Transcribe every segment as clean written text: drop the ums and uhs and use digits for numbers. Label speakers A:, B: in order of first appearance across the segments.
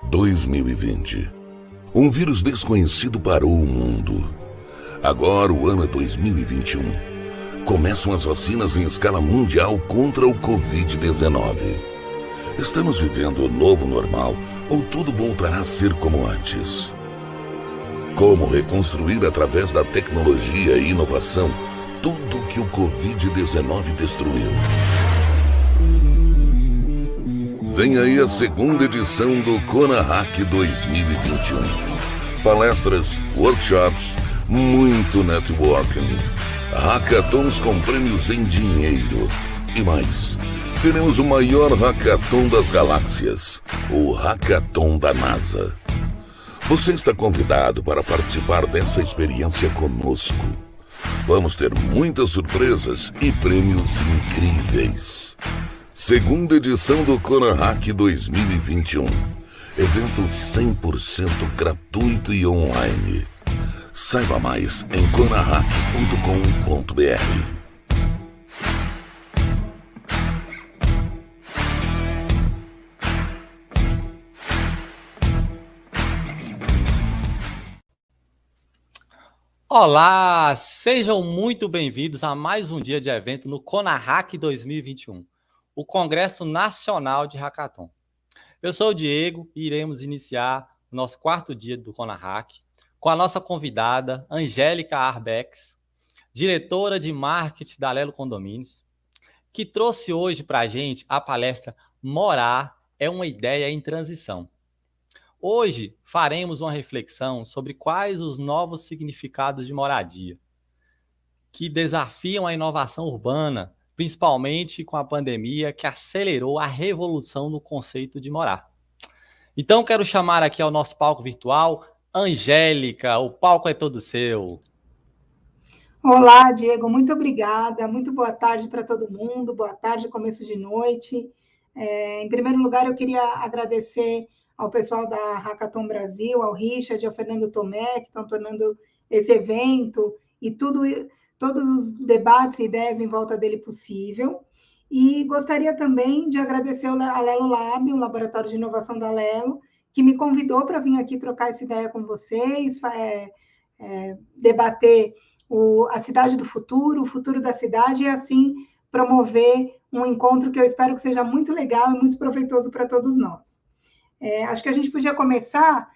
A: 2020. Um vírus desconhecido parou o mundo. Agora o ano é 2021. Começam as vacinas em escala mundial contra o Covid-19. Estamos vivendo o novo normal ou tudo voltará a ser como antes? Como reconstruir através da tecnologia e inovação tudo que o Covid-19 destruiu? Vem aí a segunda edição do CONAHAC 2021. Palestras, workshops, muito networking, hackathons com prêmios em dinheiro e mais. Teremos o maior hackathon das galáxias, o Hackathon da NASA. Você está convidado para participar dessa experiência conosco. Vamos ter muitas surpresas e prêmios incríveis. Segunda edição do CONAHAC 2021. Evento 100% gratuito e online. Saiba mais em conahac.com.br.
B: Olá, sejam muito bem-vindos a mais um dia de evento no CONAHAC 2021, o Congresso Nacional de Hackathon. Eu sou o Diego e iremos iniciar o nosso quarto dia do CONAHAC com a nossa convidada, Angélica Arbex, diretora de marketing da Alelo Condomínios, que trouxe hoje para a gente a palestra Morar é uma ideia em transição. Hoje faremos uma reflexão sobre quais os novos significados de moradia, que desafiam a inovação urbana, principalmente com a pandemia que acelerou a revolução no conceito de morar. Então, quero chamar aqui ao nosso palco virtual, Angélica, o palco é todo seu.
C: Olá, Diego, muito obrigada, muito boa tarde para todo mundo, boa tarde, começo de noite. Em primeiro lugar, eu queria agradecer ao pessoal da Hackathon Brasil, ao Richard, ao Fernando Tomé, que estão tornando esse evento e todos os debates e ideias em volta dele possível. E gostaria também de agradecer ao Alelo Lab, o Laboratório de Inovação da Alelo, que me convidou para vir aqui trocar essa ideia com vocês, debater a cidade do futuro, o futuro da cidade, e assim promover um encontro que eu espero que seja muito legal e muito proveitoso para todos nós. Acho que a gente podia começar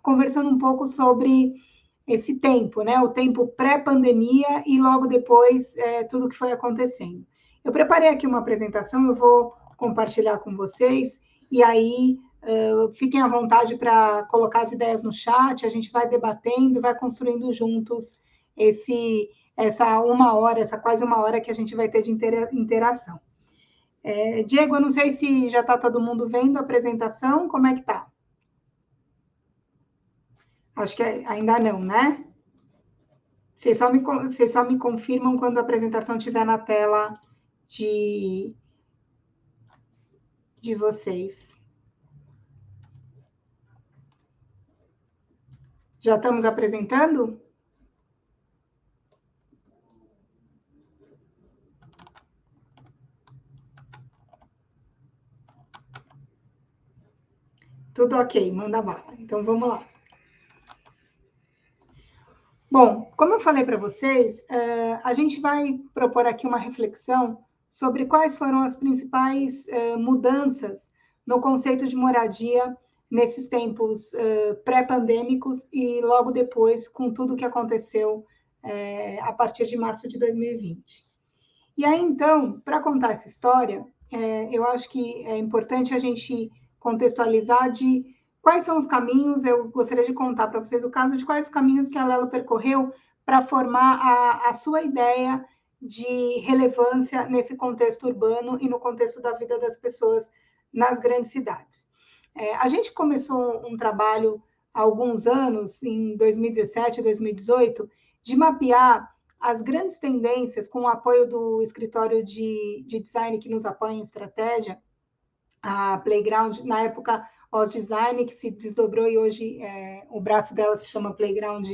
C: conversando um pouco sobre esse tempo, né? O tempo pré-pandemia e logo depois tudo que foi acontecendo. Eu preparei aqui uma apresentação, eu vou compartilhar com vocês, e aí fiquem à vontade para colocar as ideias no chat, a gente vai debatendo, vai construindo juntos essa quase uma hora que a gente vai ter de interação. Diego, eu não sei se já está todo mundo vendo a apresentação, como é que está? Acho que ainda não, né? Vocês só me confirmam quando a apresentação estiver na tela de vocês. Já estamos apresentando? Tudo ok, manda bala. Então, vamos lá. Bom, como eu falei para vocês, a gente vai propor aqui uma reflexão sobre quais foram as principais mudanças no conceito de moradia nesses tempos pré-pandêmicos e logo depois, com tudo que aconteceu a partir de março de 2020. E aí, então, para contar essa história, eu acho que é importante a gente contextualizar de quais são os caminhos. Eu gostaria de contar para vocês o caso de quais caminhos que a Alelo percorreu para formar a sua ideia de relevância nesse contexto urbano e no contexto da vida das pessoas nas grandes cidades. A gente começou um trabalho há alguns anos, em 2017, 2018, de mapear as grandes tendências com o apoio do escritório de design que nos apoia em estratégia, a Playground, na época, Oz Design, que se desdobrou e hoje o braço dela se chama Playground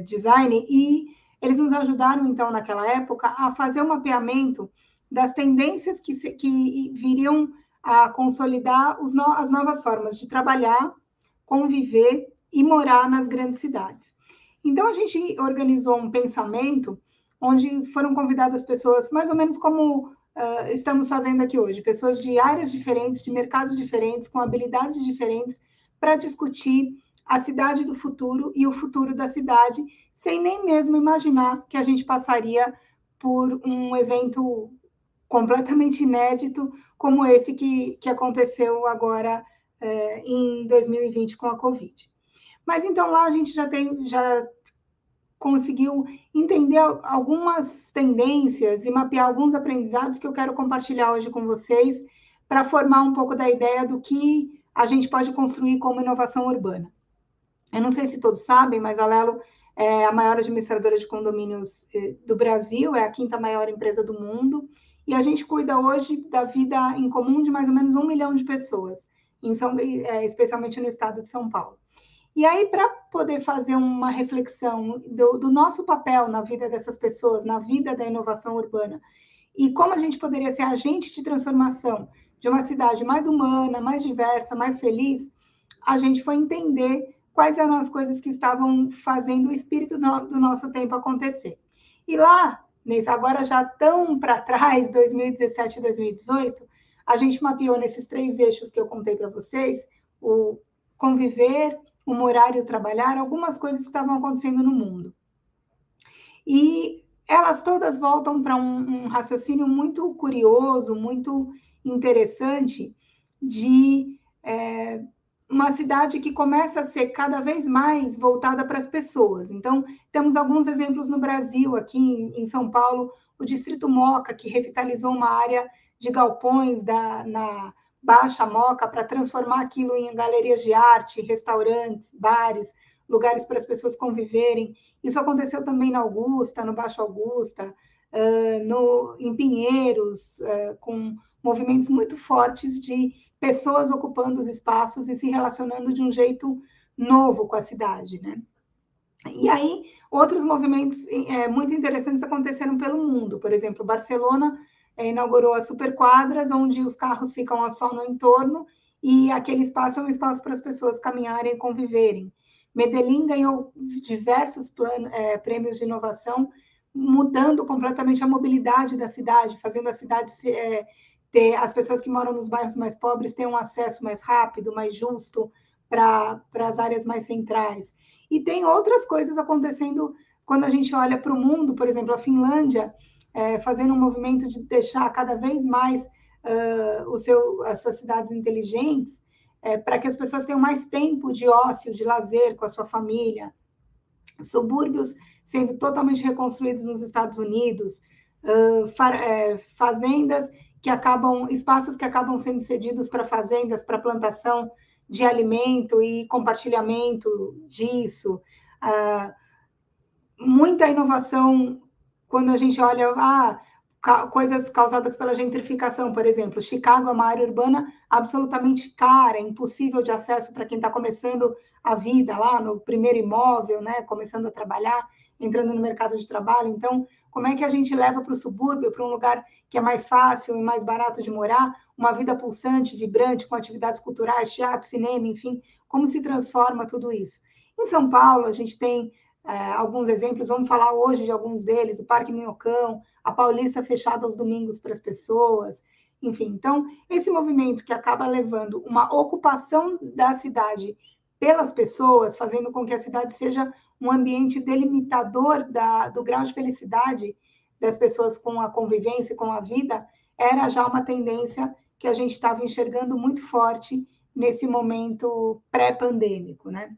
C: Design, e eles nos ajudaram, então, naquela época, a fazer um mapeamento das tendências que viriam a consolidar as novas formas de trabalhar, conviver e morar nas grandes cidades. Então, a gente organizou um pensamento onde foram convidadas pessoas, mais ou menos como estamos fazendo aqui hoje, pessoas de áreas diferentes, de mercados diferentes, com habilidades diferentes, para discutir a cidade do futuro e o futuro da cidade, sem nem mesmo imaginar que a gente passaria por um evento completamente inédito como esse que aconteceu agora em 2020 com a Covid. Mas então lá a gente já conseguiu entender algumas tendências e mapear alguns aprendizados que eu quero compartilhar hoje com vocês para formar um pouco da ideia do que a gente pode construir como inovação urbana. Eu não sei se todos sabem, mas a Lelo é a maior administradora de condomínios do Brasil, é a 5ª maior empresa do mundo, e a gente cuida hoje da vida em comum de mais ou menos 1 milhão de pessoas, especialmente no estado de São Paulo. E aí, para poder fazer uma reflexão do nosso papel na vida dessas pessoas, na vida da inovação urbana, e como a gente poderia ser agente de transformação de uma cidade mais humana, mais diversa, mais feliz, a gente foi entender quais eram as coisas que estavam fazendo o espírito do nosso tempo acontecer. E lá, agora já tão para trás, 2017 e 2018, a gente mapeou nesses 3 eixos que eu contei para vocês, o conviver, o morar e o trabalhar, algumas coisas que estavam acontecendo no mundo. E elas todas voltam para um raciocínio muito curioso, muito interessante, de uma cidade que começa a ser cada vez mais voltada para as pessoas. Então, temos alguns exemplos no Brasil, aqui em São Paulo, o Distrito Moca, que revitalizou uma área de galpões na Baixa Moca para transformar aquilo em galerias de arte, restaurantes, bares, lugares para as pessoas conviverem. Isso aconteceu também na Augusta, no Baixo Augusta, em Pinheiros, com movimentos muito fortes de pessoas ocupando os espaços e se relacionando de um jeito novo com a cidade, né? E aí, outros movimentos muito interessantes aconteceram pelo mundo. Por exemplo, Barcelona inaugurou as superquadras, onde os carros ficam só no entorno e aquele espaço é um espaço para as pessoas caminharem e conviverem. Medellín ganhou diversos prêmios de inovação, mudando completamente a mobilidade da cidade, fazendo a cidade ter as pessoas que moram nos bairros mais pobres ter um acesso mais rápido, mais justo para as áreas mais centrais. E tem outras coisas acontecendo quando a gente olha para o mundo, por exemplo, a Finlândia fazendo um movimento de deixar cada vez mais as suas cidades inteligentes, para que as pessoas tenham mais tempo de ócio, de lazer com a sua família. Subúrbios sendo totalmente reconstruídos nos Estados Unidos, fazendas espaços que acabam sendo cedidos para fazendas, para plantação de alimento e compartilhamento disso. Muita inovação quando a gente olha coisas causadas pela gentrificação, por exemplo. Chicago é uma área urbana absolutamente cara, impossível de acesso para quem está começando a vida lá no primeiro imóvel, né, começando a trabalhar, entrando no mercado de trabalho. Então, como é que a gente leva para o subúrbio, para um lugar que é mais fácil e mais barato de morar, uma vida pulsante, vibrante, com atividades culturais, teatro, cinema, enfim, como se transforma tudo isso? Em São Paulo, a gente tem alguns exemplos, vamos falar hoje de alguns deles, o Parque Minhocão, a Paulista fechada aos domingos para as pessoas, enfim. Então, esse movimento que acaba levando uma ocupação da cidade pelas pessoas, fazendo com que a cidade seja um ambiente delimitador do grau de felicidade das pessoas com a convivência e com a vida, era já uma tendência que a gente estava enxergando muito forte nesse momento pré-pandêmico, né?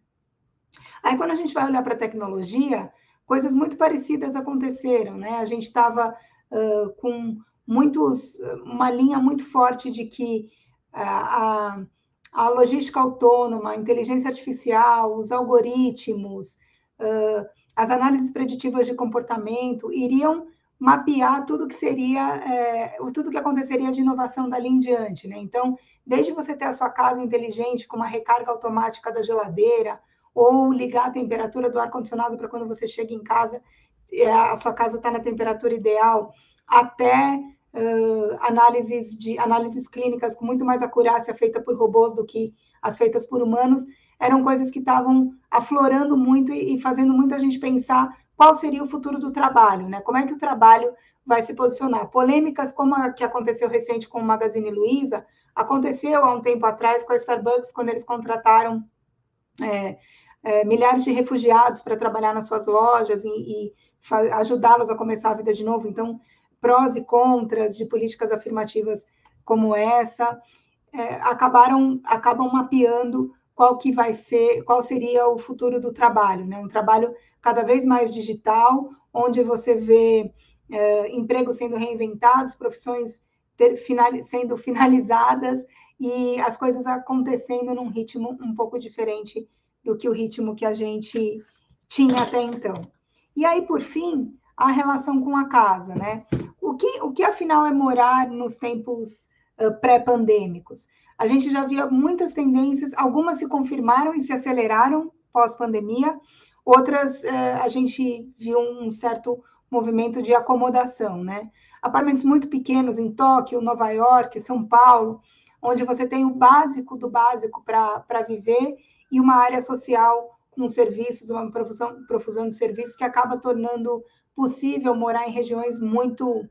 C: Aí, quando a gente vai olhar para a tecnologia, coisas muito parecidas aconteceram, né? A gente estava com uma linha muito forte de que a logística autônoma, a inteligência artificial, os algoritmos, as análises preditivas de comportamento iriam mapear tudo que aconteceria de inovação dali em diante, né? Então, desde você ter a sua casa inteligente com uma recarga automática da geladeira, ou ligar a temperatura do ar-condicionado para quando você chega em casa, a sua casa está na temperatura ideal, até análises clínicas com muito mais acurácia feita por robôs do que as feitas por humanos, eram coisas que estavam aflorando muito e fazendo muita gente pensar qual seria o futuro do trabalho, né? Como é que o trabalho vai se posicionar? Polêmicas como a que aconteceu recente com o Magazine Luiza, aconteceu há um tempo atrás com a Starbucks, quando eles contrataram milhares de refugiados para trabalhar nas suas lojas e ajudá-los a começar a vida de novo. Então, prós e contras de políticas afirmativas como essa acabam mapeando qual seria o futuro do trabalho, né? Um trabalho cada vez mais digital, onde você vê empregos sendo reinventados, profissões sendo finalizadas e as coisas acontecendo num ritmo um pouco diferente do que o ritmo que a gente tinha até então. E aí, por fim, a relação com a casa, né? O que afinal é morar nos tempos pré-pandêmicos? A gente já via muitas tendências, algumas se confirmaram e se aceleraram pós-pandemia, outras a gente viu um certo movimento de acomodação, né? Apartamentos muito pequenos em Tóquio, Nova York, São Paulo, onde você tem o básico do básico para viver e uma área social com serviços, uma profusão de serviços que acaba tornando possível morar em regiões muito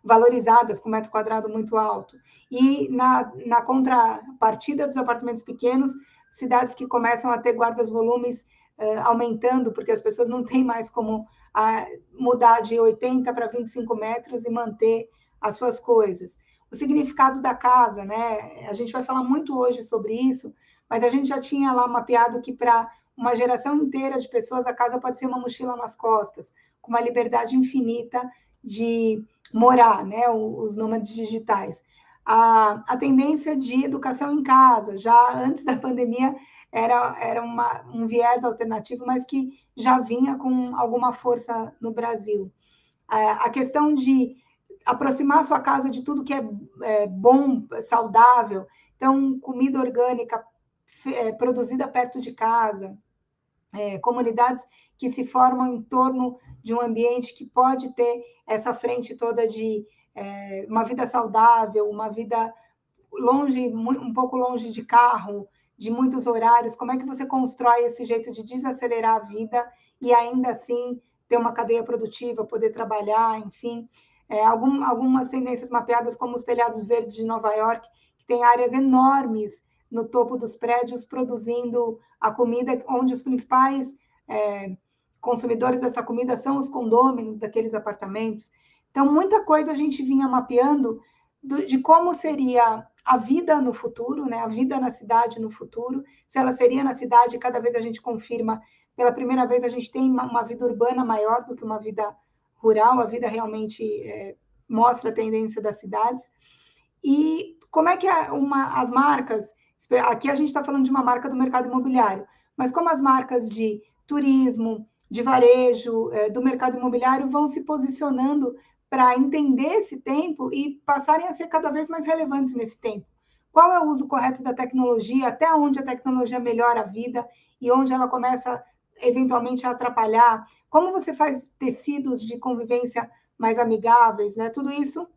C: valorizadas, com metro quadrado muito alto. E na contrapartida dos apartamentos pequenos, cidades que começam a ter guardas-volumes aumentando, porque as pessoas não têm mais como mudar de 80 para 25 metros e manter as suas coisas. O significado da casa, né? A gente vai falar muito hoje sobre isso, mas a gente já tinha lá mapeado que para uma geração inteira de pessoas, a casa pode ser uma mochila nas costas, com uma liberdade infinita de morar, né? Os nômades digitais. A tendência de educação em casa, já antes da pandemia, era um viés alternativo, mas que já vinha com alguma força no Brasil. A questão de aproximar a sua casa de tudo que é bom, saudável, então, comida orgânica produzida perto de casa, comunidades que se formam em torno de um ambiente que pode ter essa frente toda de uma vida saudável, uma vida um pouco longe de carro, de muitos horários. Como é que você constrói esse jeito de desacelerar a vida e ainda assim ter uma cadeia produtiva, poder trabalhar, enfim. Algumas tendências mapeadas, como os telhados verdes de Nova York, que tem áreas enormes no topo dos prédios produzindo a comida, onde os principais consumidores dessa comida são os condôminos daqueles apartamentos. Então, muita coisa a gente vinha mapeando de como seria a vida no futuro, né? A vida na cidade no futuro, se ela seria na cidade, cada vez a gente confirma, pela primeira vez a gente tem uma vida urbana maior do que uma vida rural, a vida realmente mostra a tendência das cidades. E como é que as marcas, aqui a gente está falando de uma marca do mercado imobiliário, mas como as marcas de turismo, de varejo, do mercado imobiliário vão se posicionando para entender esse tempo e passarem a ser cada vez mais relevantes nesse tempo. Qual é o uso correto da tecnologia, até onde a tecnologia melhora a vida e onde ela começa, eventualmente, a atrapalhar? Como você faz tecidos de convivência mais amigáveis, né? Tudo isso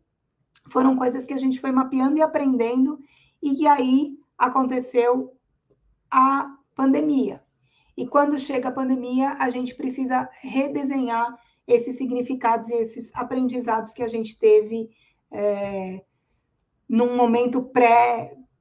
C: foram coisas que a gente foi mapeando e aprendendo, e que aí aconteceu a pandemia. E quando chega a pandemia, a gente precisa redesenhar esses significados e esses aprendizados que a gente teve num momento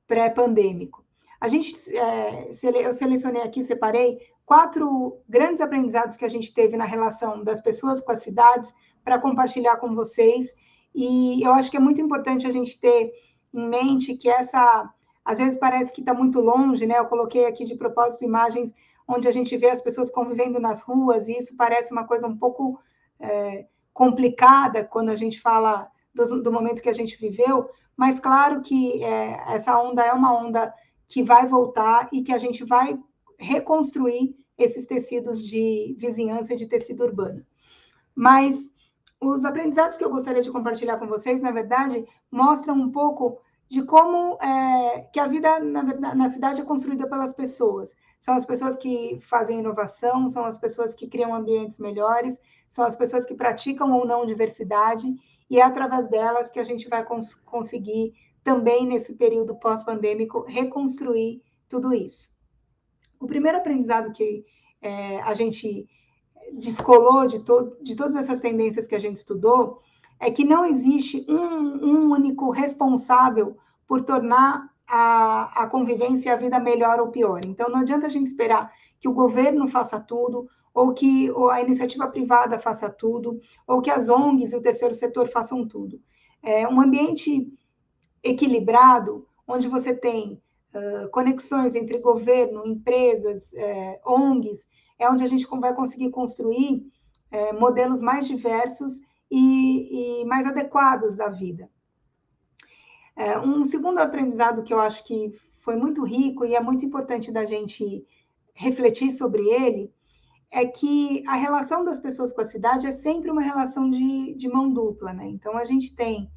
C: pré-pandêmico. Eu selecionei aqui, separei 4 grandes aprendizados que a gente teve na relação das pessoas com as cidades para compartilhar com vocês. E eu acho que é muito importante a gente ter em mente que às vezes parece que está muito longe, né? Eu coloquei aqui de propósito imagens onde a gente vê as pessoas convivendo nas ruas, e isso parece uma coisa um pouco complicada quando a gente fala do momento que a gente viveu, mas claro que essa onda é uma onda que vai voltar e que a gente vai reconstruir esses tecidos de vizinhança e de tecido urbano. Mas os aprendizados que eu gostaria de compartilhar com vocês, na verdade, mostram um pouco de como que a vida na cidade é construída pelas pessoas. São as pessoas que fazem inovação, são as pessoas que criam ambientes melhores, são as pessoas que praticam ou não diversidade, e é através delas que a gente vai conseguir também, nesse período pós-pandêmico, reconstruir tudo isso. O primeiro aprendizado que a gente descolou de todas essas tendências que a gente estudou é que não existe um único responsável por tornar a convivência e a vida melhor ou pior. Então, não adianta a gente esperar que o governo faça tudo, ou que a iniciativa privada faça tudo, ou que as ONGs e o terceiro setor façam tudo. Um ambiente equilibrado, onde você tem conexões entre governo, empresas, ONGs, é onde a gente vai conseguir construir modelos mais diversos e mais adequados da vida. Um segundo aprendizado que eu acho que foi muito rico e é muito importante da gente refletir sobre ele é que a relação das pessoas com a cidade é sempre uma relação de mão dupla, né? Então, a gente tem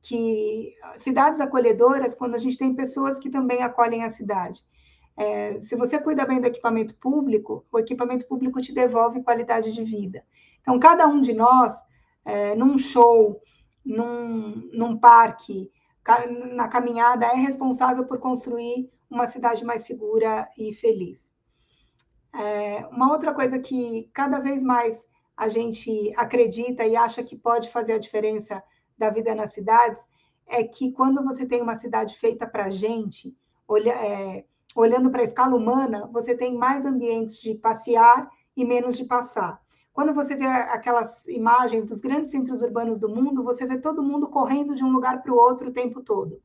C: que cidades acolhedoras quando a gente tem pessoas que também acolhem a cidade. Se você cuida bem do equipamento público, o equipamento público te devolve qualidade de vida. Então, cada um de nós, num show, num parque, na caminhada, é responsável por construir uma cidade mais segura e feliz. Uma outra coisa que cada vez mais a gente acredita e acha que pode fazer a diferença da vida nas cidades é que quando você tem uma cidade feita para a gente, olhando para a escala humana, você tem mais ambientes de passear e menos de passar. Quando você vê aquelas imagens dos grandes centros urbanos do mundo, você vê todo mundo correndo de um lugar para o outro o tempo todo.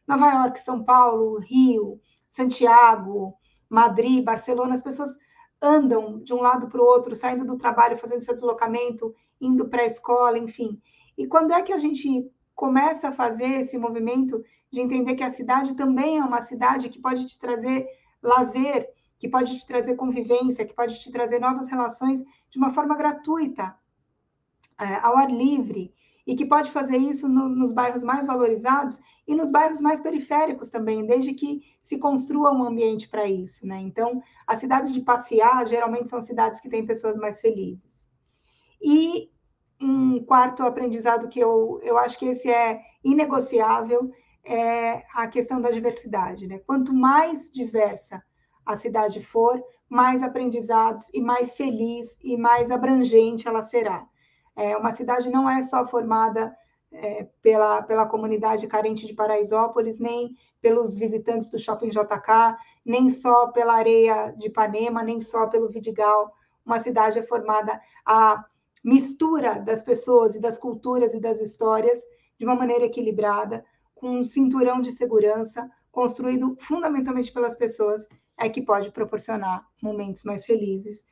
C: Nova York, São Paulo, Rio, Santiago, Madrid, Barcelona, as pessoas andam de um lado para o outro, saindo do trabalho, fazendo seu deslocamento, indo para a escola, enfim. E quando é que a gente começa a fazer esse movimento de entender que a cidade também é uma cidade que pode te trazer lazer, que pode te trazer convivência, que pode te trazer novas relações de uma forma gratuita, ao ar livre, e que pode fazer isso nos bairros mais valorizados e nos bairros mais periféricos também, desde que se construa um ambiente para isso, né? Então, as cidades de passear, geralmente, são cidades que têm pessoas mais felizes. E um quarto aprendizado que eu acho que esse é inegociável é a questão da diversidade, né? Quanto mais diversa a cidade for, mais aprendizados e mais feliz e mais abrangente ela será. Uma cidade não é só formada pela comunidade carente de Paraisópolis, nem pelos visitantes do Shopping JK, nem só pela areia de Ipanema, nem só pelo Vidigal. Uma cidade é formada a mistura das pessoas e das culturas e das histórias de uma maneira equilibrada, com um cinturão de segurança construído fundamentalmente pelas pessoas, que pode proporcionar momentos mais felizes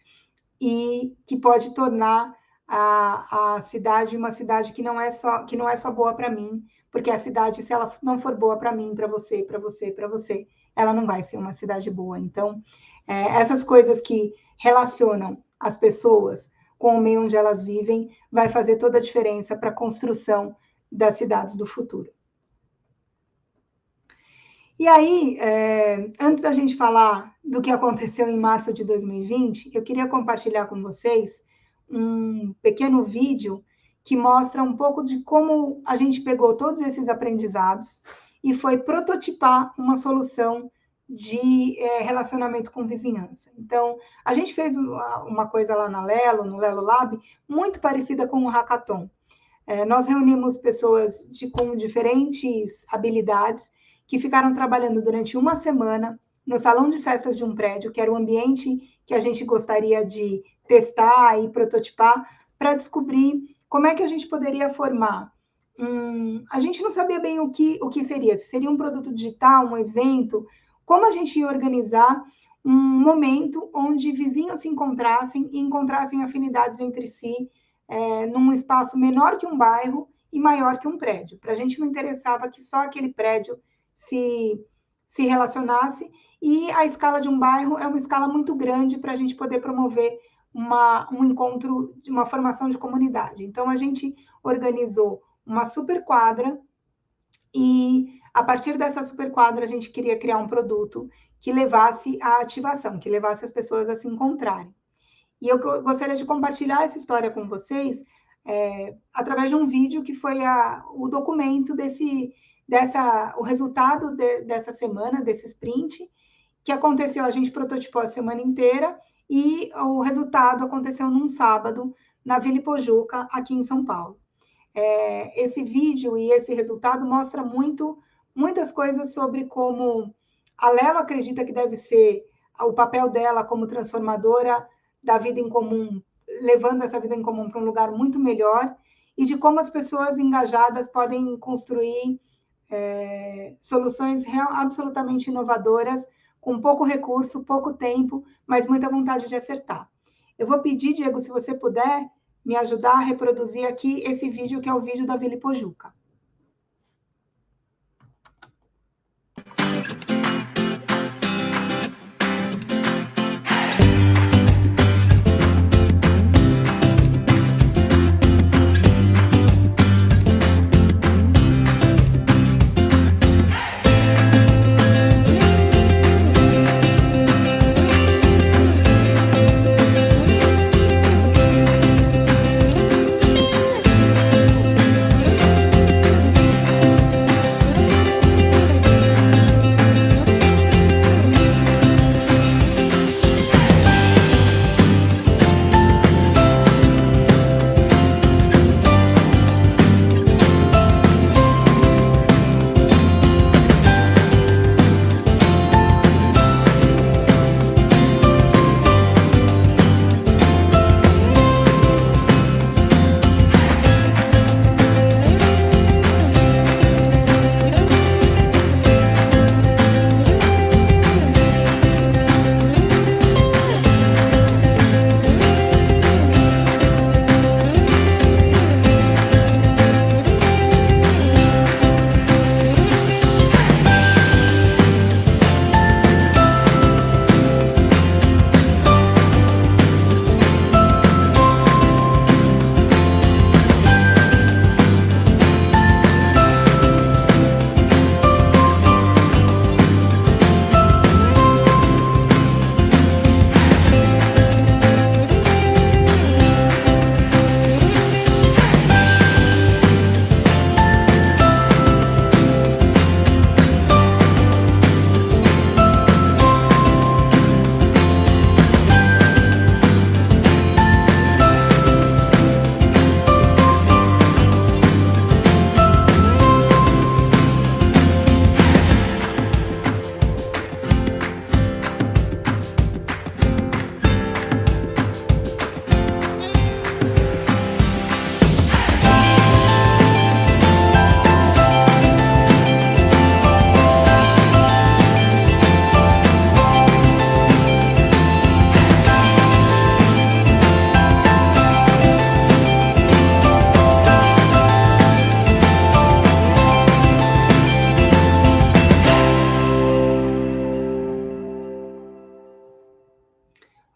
C: e que pode tornar a cidade uma cidade que não é só boa para mim, porque a cidade, se ela não for boa para mim, para você, ela não vai ser uma cidade boa. Então, essas coisas que relacionam as pessoas com o meio onde elas vivem vai fazer toda a diferença para a construção das cidades do futuro. E aí, antes da gente falar do que aconteceu em março de 2020, eu queria compartilhar com vocês um pequeno vídeo que mostra um pouco de como a gente pegou todos esses aprendizados e foi prototipar uma solução de relacionamento com vizinhança. Então, a gente fez uma coisa lá no Lelo Lab, muito parecida com o Hackathon. Nós reunimos pessoas com diferentes habilidades que ficaram trabalhando durante uma semana no salão de festas de um prédio, que era o ambiente que a gente gostaria de testar e prototipar, para descobrir como é que a gente poderia formar. A gente não sabia bem o que seria, se seria um produto digital, um evento, como a gente ia organizar um momento onde vizinhos se encontrassem e encontrassem afinidades entre si, num espaço menor que um bairro e maior que um prédio. Para a gente não interessava que só aquele prédio se relacionasse, e a escala de um bairro é uma escala muito grande para a gente poder promover um encontro, uma formação de comunidade. Então, a gente organizou uma super quadra e, a partir dessa super quadra, a gente queria criar um produto que levasse à ativação, que levasse as pessoas a se encontrarem. E eu gostaria de compartilhar essa história com vocês, através de um vídeo que foi o documento o resultado dessa semana, desse sprint, que aconteceu, a gente prototipou a semana inteira, e o resultado aconteceu num sábado, na Vila Ipojuca, aqui em São Paulo. Esse vídeo e esse resultado mostra muitas coisas sobre como a Lelo acredita que deve ser o papel dela como transformadora da vida em comum, levando essa vida em comum para um lugar muito melhor, e de como as pessoas engajadas podem construir soluções absolutamente inovadoras, com pouco recurso, pouco tempo, mas muita vontade de acertar. Eu vou pedir, Diego, se você puder, me ajudar a reproduzir aqui esse vídeo, que é o vídeo da Vila Ipojuca.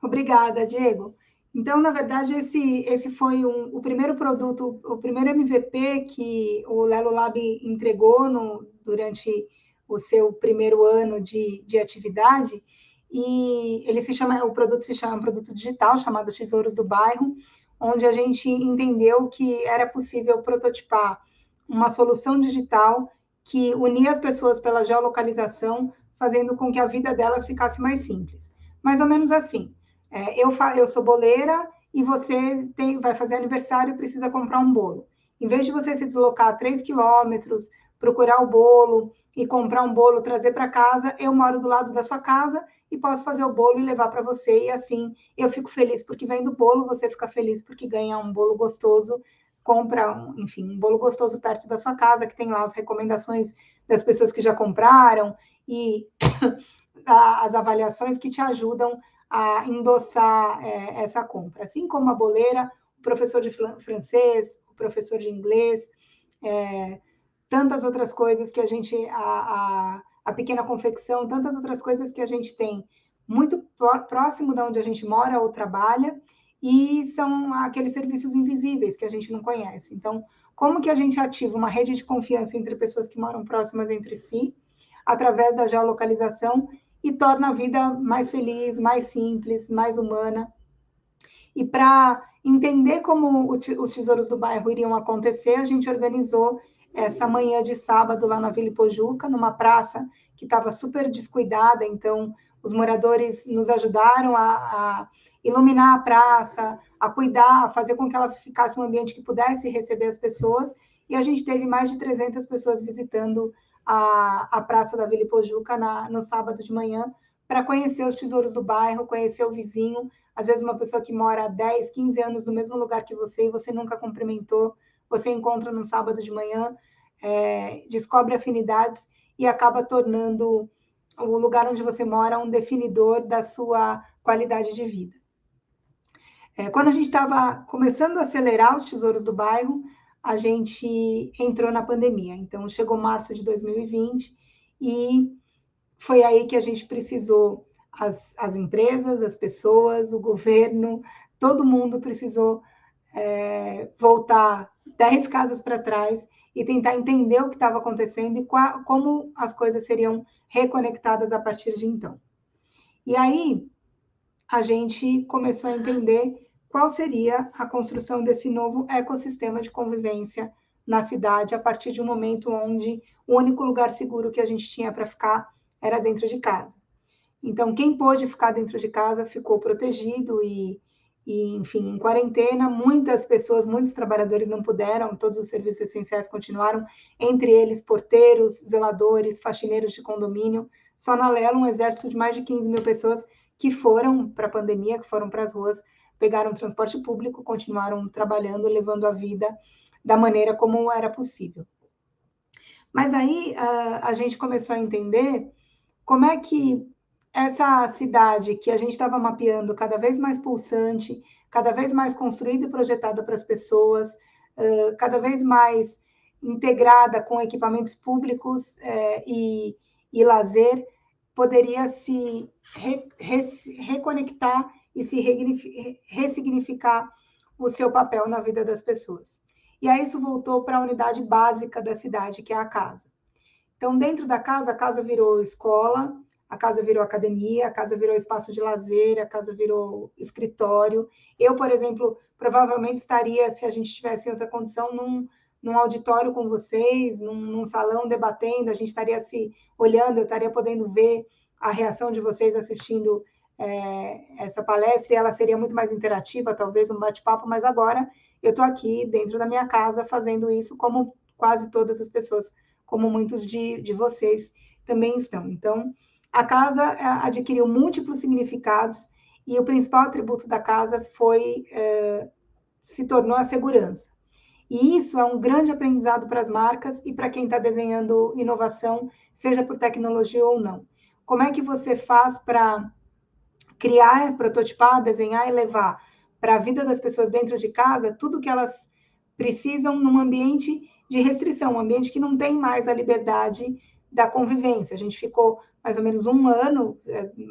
C: Obrigada, Diego. Então, na verdade, esse foi o primeiro produto, o primeiro MVP que o Lelo Lab entregou durante o seu primeiro ano de atividade, e o produto se chama um produto digital chamado Tesouros do Bairro, onde a gente entendeu que era possível prototipar uma solução digital que unia as pessoas pela geolocalização, fazendo com que a vida delas ficasse mais simples. Mais ou menos assim. Eu sou boleira e você vai fazer aniversário e precisa comprar um bolo. Em vez de você se deslocar 3 quilômetros, procurar o bolo e comprar um bolo, trazer para casa, eu moro do lado da sua casa e posso fazer o bolo e levar para você. E assim, eu fico feliz porque vem do bolo, você fica feliz porque ganha um bolo gostoso, compra, um bolo gostoso perto da sua casa, que tem lá as recomendações das pessoas que já compraram e as avaliações que te ajudam a endossar essa compra. Assim como a boleira, o professor de francês, o professor de inglês, tantas outras coisas que a gente, a pequena confecção, tantas outras coisas que a gente tem muito próximo de onde a gente mora ou trabalha, e são aqueles serviços invisíveis que a gente não conhece. Então, como que a gente ativa uma rede de confiança entre pessoas que moram próximas entre si, através da geolocalização, e torna a vida mais feliz, mais simples, mais humana. E para entender como os tesouros do bairro iriam acontecer, a gente organizou essa manhã de sábado lá na Vila Ipojuca, numa praça que estava super descuidada, então os moradores nos ajudaram a iluminar a praça, a cuidar, a fazer com que ela ficasse um ambiente que pudesse receber as pessoas, e a gente teve mais de 300 pessoas visitando a praça da Vila Ipojuca no sábado de manhã, para conhecer os tesouros do bairro, conhecer o vizinho, às vezes uma pessoa que mora há 10, 15 anos no mesmo lugar que você, e você nunca cumprimentou, você encontra no sábado de manhã, descobre afinidades e acaba tornando o lugar onde você mora um definidor da sua qualidade de vida. Quando a gente estava começando a acelerar os tesouros do bairro, a gente entrou na pandemia. Então, chegou março de 2020 e foi aí que a gente precisou, as empresas, as pessoas, o governo, todo mundo precisou voltar 10 casas para trás e tentar entender o que estava acontecendo e como as coisas seriam reconectadas a partir de então. E aí, a gente começou a entender qual seria a construção desse novo ecossistema de convivência na cidade, a partir de um momento onde o único lugar seguro que a gente tinha para ficar era dentro de casa. Então, quem pôde ficar dentro de casa ficou protegido e, enfim, em quarentena, muitas pessoas, muitos trabalhadores não puderam, todos os serviços essenciais continuaram, entre eles porteiros, zeladores, faxineiros de condomínio. Só na Lelo, um exército de mais de 15 mil pessoas que foram para a pandemia, que foram para as ruas, pegaram transporte público, continuaram trabalhando, levando a vida da maneira como era possível. Mas aí a gente começou a entender como é que essa cidade que a gente estava mapeando cada vez mais pulsante, cada vez mais construída e projetada para as pessoas, cada vez mais integrada com equipamentos públicos e lazer, poderia se reconectar e se ressignificar o seu papel na vida das pessoas. E aí isso voltou para a unidade básica da cidade, que é a casa. Então, dentro da casa, a casa virou escola, a casa virou academia, a casa virou espaço de lazer, a casa virou escritório. Eu, por exemplo, provavelmente estaria, se a gente estivesse em outra condição, num auditório com vocês, num salão debatendo, a gente estaria se olhando, eu estaria podendo ver a reação de vocês assistindo essa palestra, e ela seria muito mais interativa, talvez um bate-papo, mas agora eu estou aqui dentro da minha casa fazendo isso, como quase todas as pessoas, como muitos de vocês também estão. Então, a casa adquiriu múltiplos significados e o principal atributo da casa se tornou a segurança. E isso é um grande aprendizado para as marcas e para quem está desenhando inovação, seja por tecnologia ou não. Como é que você faz para criar, prototipar, desenhar e levar para a vida das pessoas dentro de casa tudo que elas precisam num ambiente de restrição, um ambiente que não tem mais a liberdade da convivência. A gente ficou mais ou menos um ano,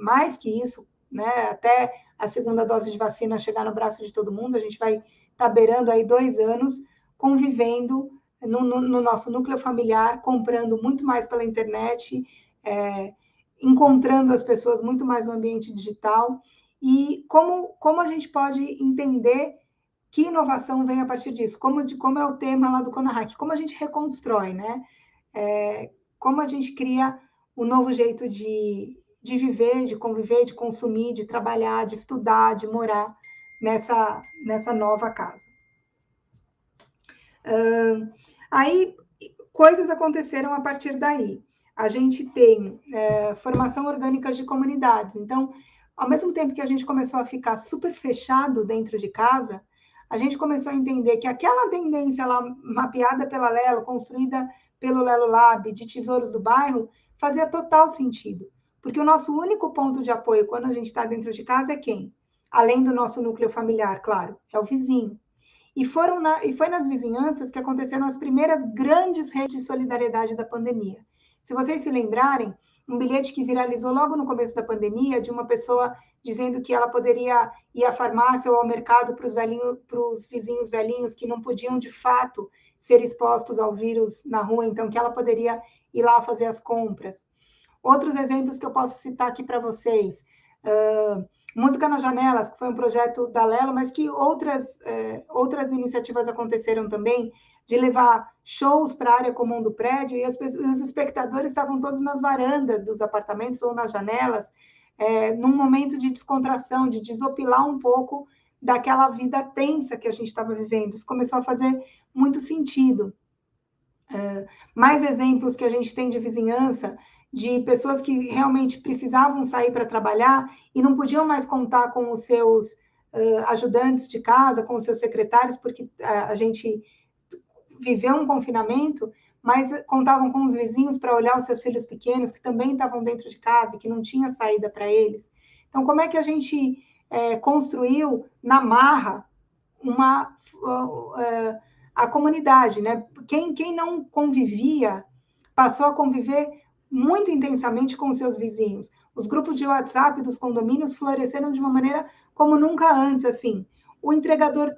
C: mais que isso, né, até a segunda dose de vacina chegar no braço de todo mundo, a gente vai estar beirando aí 2 anos convivendo no nosso núcleo familiar, comprando muito mais pela internet, encontrando as pessoas muito mais no ambiente digital, e como a gente pode entender que inovação vem a partir disso, como é o tema lá do CONAHAC, como a gente reconstrói, né? Como a gente cria um novo jeito de viver, de conviver, de consumir, de trabalhar, de estudar, de morar nessa nova casa. Aí, coisas aconteceram a partir daí. A gente tem formação orgânica de comunidades. Então, ao mesmo tempo que a gente começou a ficar super fechado dentro de casa, a gente começou a entender que aquela tendência lá, mapeada pela Lelo, construída pelo Lelo Lab, de tesouros do bairro, fazia total sentido. Porque o nosso único ponto de apoio quando a gente está dentro de casa é quem? Além do nosso núcleo familiar, claro, é o vizinho. E foi nas vizinhanças que aconteceram as primeiras grandes redes de solidariedade da pandemia. Se vocês se lembrarem, um bilhete que viralizou logo no começo da pandemia, de uma pessoa dizendo que ela poderia ir à farmácia ou ao mercado para os vizinhos velhinhos que não podiam, de fato, ser expostos ao vírus na rua, então que ela poderia ir lá fazer as compras. Outros exemplos que eu posso citar aqui para vocês. Música nas Janelas, que foi um projeto da Lelo, mas que outras iniciativas aconteceram também, de levar shows para a área comum do prédio, e os espectadores estavam todos nas varandas dos apartamentos ou nas janelas, num momento de descontração, de desopilar um pouco daquela vida tensa que a gente estava vivendo. Isso começou a fazer muito sentido. Mais exemplos que a gente tem de vizinhança, de pessoas que realmente precisavam sair para trabalhar e não podiam mais contar com os seus ajudantes de casa, com os seus secretários, porque a gente viveu um confinamento, mas contavam com os vizinhos para olhar os seus filhos pequenos, que também estavam dentro de casa, que não tinha saída para eles. Então, como é que a gente construiu na marra a comunidade, né? Quem não convivia passou a conviver muito intensamente com os seus vizinhos. Os grupos de WhatsApp dos condomínios floresceram de uma maneira como nunca antes, assim. O entregador,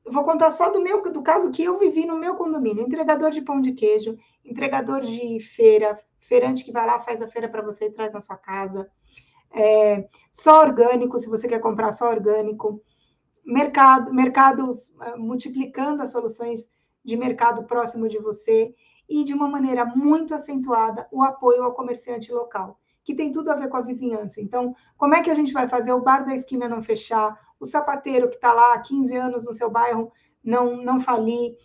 C: vou contar só do caso que eu vivi no meu condomínio, entregador de pão de queijo, entregador de feira, feirante que vai lá, faz a feira para você e traz na sua casa, só orgânico, se você quer comprar só orgânico, mercados multiplicando as soluções de mercado próximo de você e, de uma maneira muito acentuada, o apoio ao comerciante local, que tem tudo a ver com a vizinhança. Então, como é que a gente vai fazer o bar da esquina não fechar, o sapateiro que está lá há 15 anos no seu bairro não falir,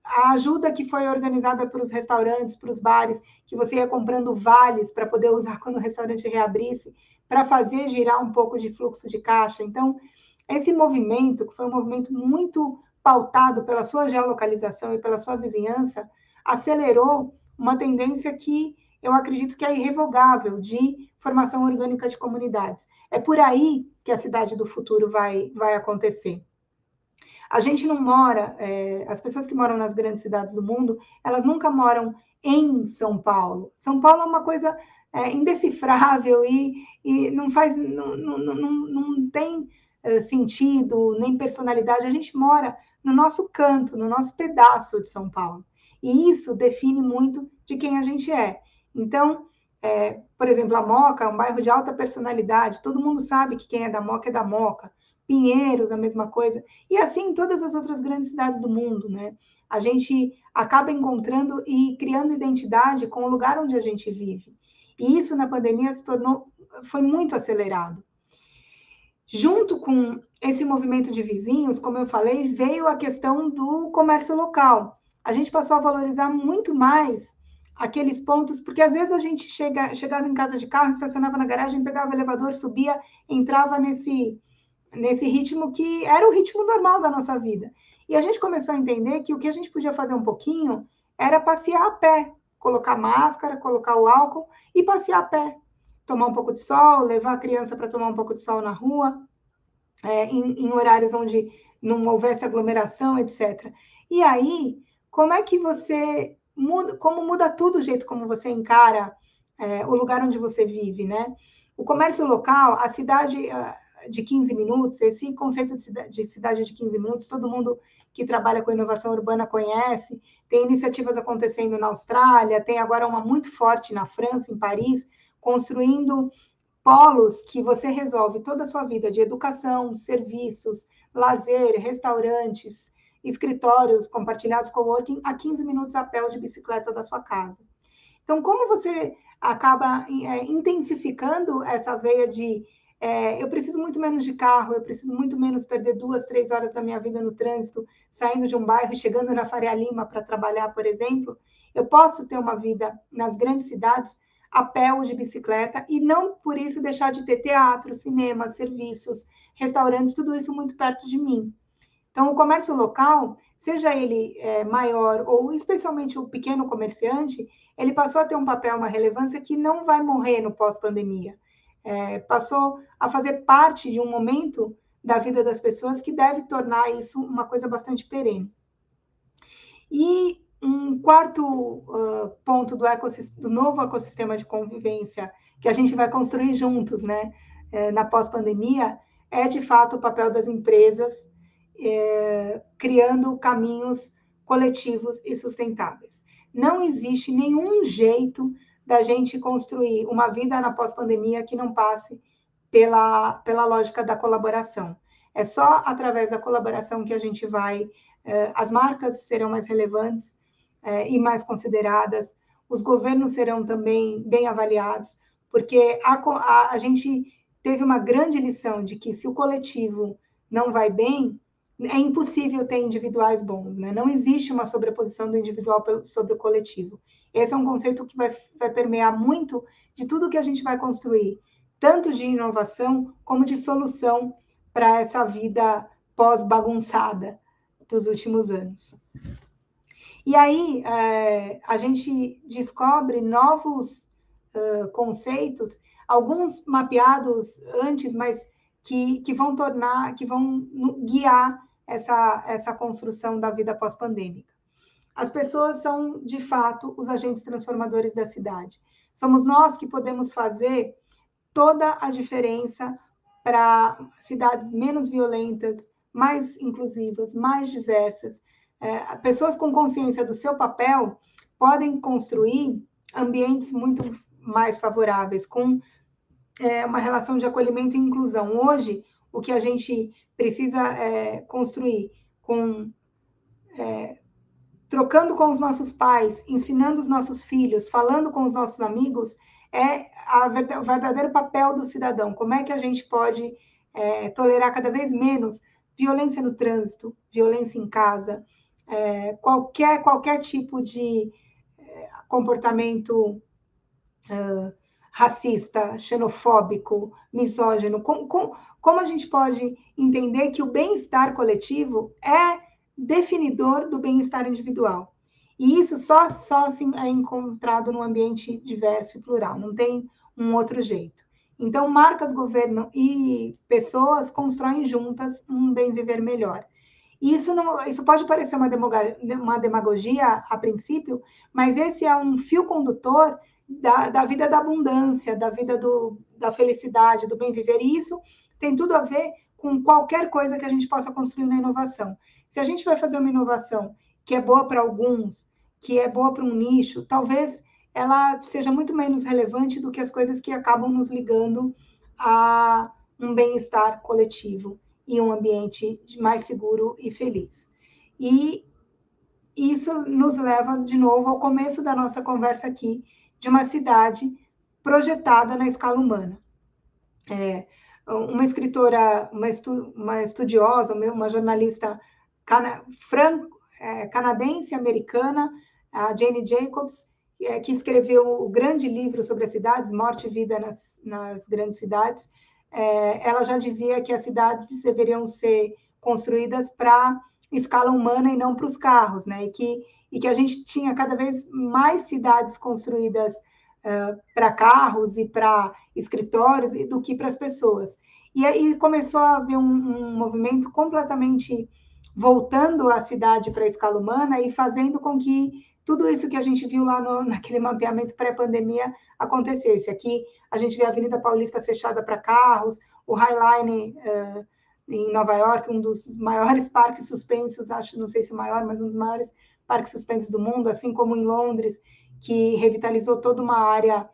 C: a ajuda que foi organizada para os restaurantes, para os bares, que você ia comprando vales para poder usar quando o restaurante reabrisse, para fazer girar um pouco de fluxo de caixa. Então, esse movimento, que foi um movimento muito pautado pela sua geolocalização e pela sua vizinhança, acelerou uma tendência que eu acredito que é irrevogável, de formação orgânica de comunidades. É por aí que a cidade do futuro vai acontecer. A gente não mora, as pessoas que moram nas grandes cidades do mundo, elas nunca moram em São Paulo. São Paulo é uma coisa indecifrável e não faz, não tem sentido, nem personalidade. A gente mora no nosso canto, no nosso pedaço de São Paulo. E isso define muito de quem a gente é. Então, por exemplo, a Moca é um bairro de alta personalidade. Todo mundo sabe que quem é da Moca é da Moca. Pinheiros, a mesma coisa. E assim em todas as outras grandes cidades do mundo, né? A gente acaba encontrando e criando identidade com o lugar onde a gente vive. E isso na pandemia foi muito acelerado. Junto com esse movimento de vizinhos, como eu falei, veio a questão do comércio local. A gente passou a valorizar muito mais aqueles pontos, porque às vezes a gente chegava em casa de carro, estacionava na garagem, pegava o elevador, subia, entrava nesse ritmo que era o ritmo normal da nossa vida. E a gente começou a entender que o que a gente podia fazer um pouquinho era passear a pé, colocar máscara, colocar o álcool e passear a pé. Tomar um pouco de sol, levar a criança para tomar um pouco de sol na rua, em horários onde não houvesse aglomeração, etc. E aí, como é que você muda, como muda tudo o jeito como você encara o lugar onde você vive, né? O comércio local, a cidade de 15 minutos, esse conceito de cidade de 15 minutos, todo mundo que trabalha com inovação urbana conhece, tem iniciativas acontecendo na Austrália, tem agora uma muito forte na França, em Paris, construindo polos que você resolve toda a sua vida de educação, serviços, lazer, restaurantes, escritórios compartilhados, coworking, a 15 minutos a pé ou de bicicleta da sua casa. Então, como você acaba intensificando essa veia de eu preciso muito menos de carro, eu preciso muito menos perder 2, 3 horas da minha vida no trânsito, saindo de um bairro e chegando na Faria Lima para trabalhar, por exemplo, eu posso ter uma vida nas grandes cidades a pé ou de bicicleta, e não por isso deixar de ter teatro, cinema, serviços, restaurantes, tudo isso muito perto de mim. Então, o comércio local, seja ele maior ou especialmente o pequeno comerciante, ele passou a ter um papel, uma relevância que não vai morrer no pós-pandemia. Passou a fazer parte de um momento da vida das pessoas que deve tornar isso uma coisa bastante perene. E um quarto ponto do novo ecossistema de convivência que a gente vai construir juntos, né, na pós-pandemia, é, de fato, o papel das empresas criando caminhos coletivos e sustentáveis. Não existe nenhum jeito da gente construir uma vida na pós-pandemia que não passe pela lógica da colaboração. É só através da colaboração que a gente vai... as marcas serão mais relevantes e mais consideradas, os governos serão também bem avaliados, porque a gente teve uma grande lição de que se o coletivo não vai bem, é impossível ter individuais bons, né? Não existe uma sobreposição do individual sobre o coletivo. Esse é um conceito que vai permear muito de tudo que a gente vai construir, tanto de inovação como de solução para essa vida pós-bagunçada dos últimos anos. E aí, a gente descobre novos conceitos, alguns mapeados antes, mas que vão guiar essa construção da vida pós-pandêmica. As pessoas são, de fato, os agentes transformadores da cidade. Somos nós que podemos fazer toda a diferença para cidades menos violentas, mais inclusivas, mais diversas. Pessoas com consciência do seu papel podem construir ambientes muito mais favoráveis, com uma relação de acolhimento e inclusão. Hoje, o que a gente precisa construir trocando com os nossos pais, ensinando os nossos filhos, falando com os nossos amigos, é o verdadeiro papel do cidadão. Como é que a gente pode tolerar cada vez menos violência no trânsito, violência em casa, qualquer tipo de comportamento racista, xenofóbico, misógino. Como a gente pode entender que o bem-estar coletivo é definidor do bem-estar individual? E isso só assim, é encontrado num ambiente diverso e plural, não tem um outro jeito. Então, marcas, governo e pessoas constroem juntas um bem viver melhor. E isso pode parecer uma demagogia a princípio, mas esse é um fio condutor da vida da abundância, da vida da felicidade, do bem viver. E isso tem tudo a ver com qualquer coisa que a gente possa construir na inovação. Se a gente vai fazer uma inovação que é boa para alguns, que é boa para um nicho, talvez ela seja muito menos relevante do que as coisas que acabam nos ligando a um bem-estar coletivo e um ambiente mais seguro e feliz. E isso nos leva, de novo, ao começo da nossa conversa aqui, de uma cidade projetada na escala humana. Uma escritora, uma estudiosa, uma jornalista canadense-americana, a Jane Jacobs, que escreveu o grande livro sobre as cidades, Morte e Vida nas Grandes Cidades, ela já dizia que as cidades deveriam ser construídas para escala humana e não para os carros, né? E que a gente tinha cada vez mais cidades construídas para carros e para escritórios do que para as pessoas. E aí começou a haver um movimento completamente voltando a cidade para a escala humana e fazendo com que tudo isso que a gente viu lá naquele mapeamento pré-pandemia acontecesse. Aqui a gente vê a Avenida Paulista fechada para carros, o High Line em Nova York, um dos maiores parques suspensos, não sei se o maior, mas um dos maiores parques suspensos do mundo, assim como em Londres, que revitalizou toda uma área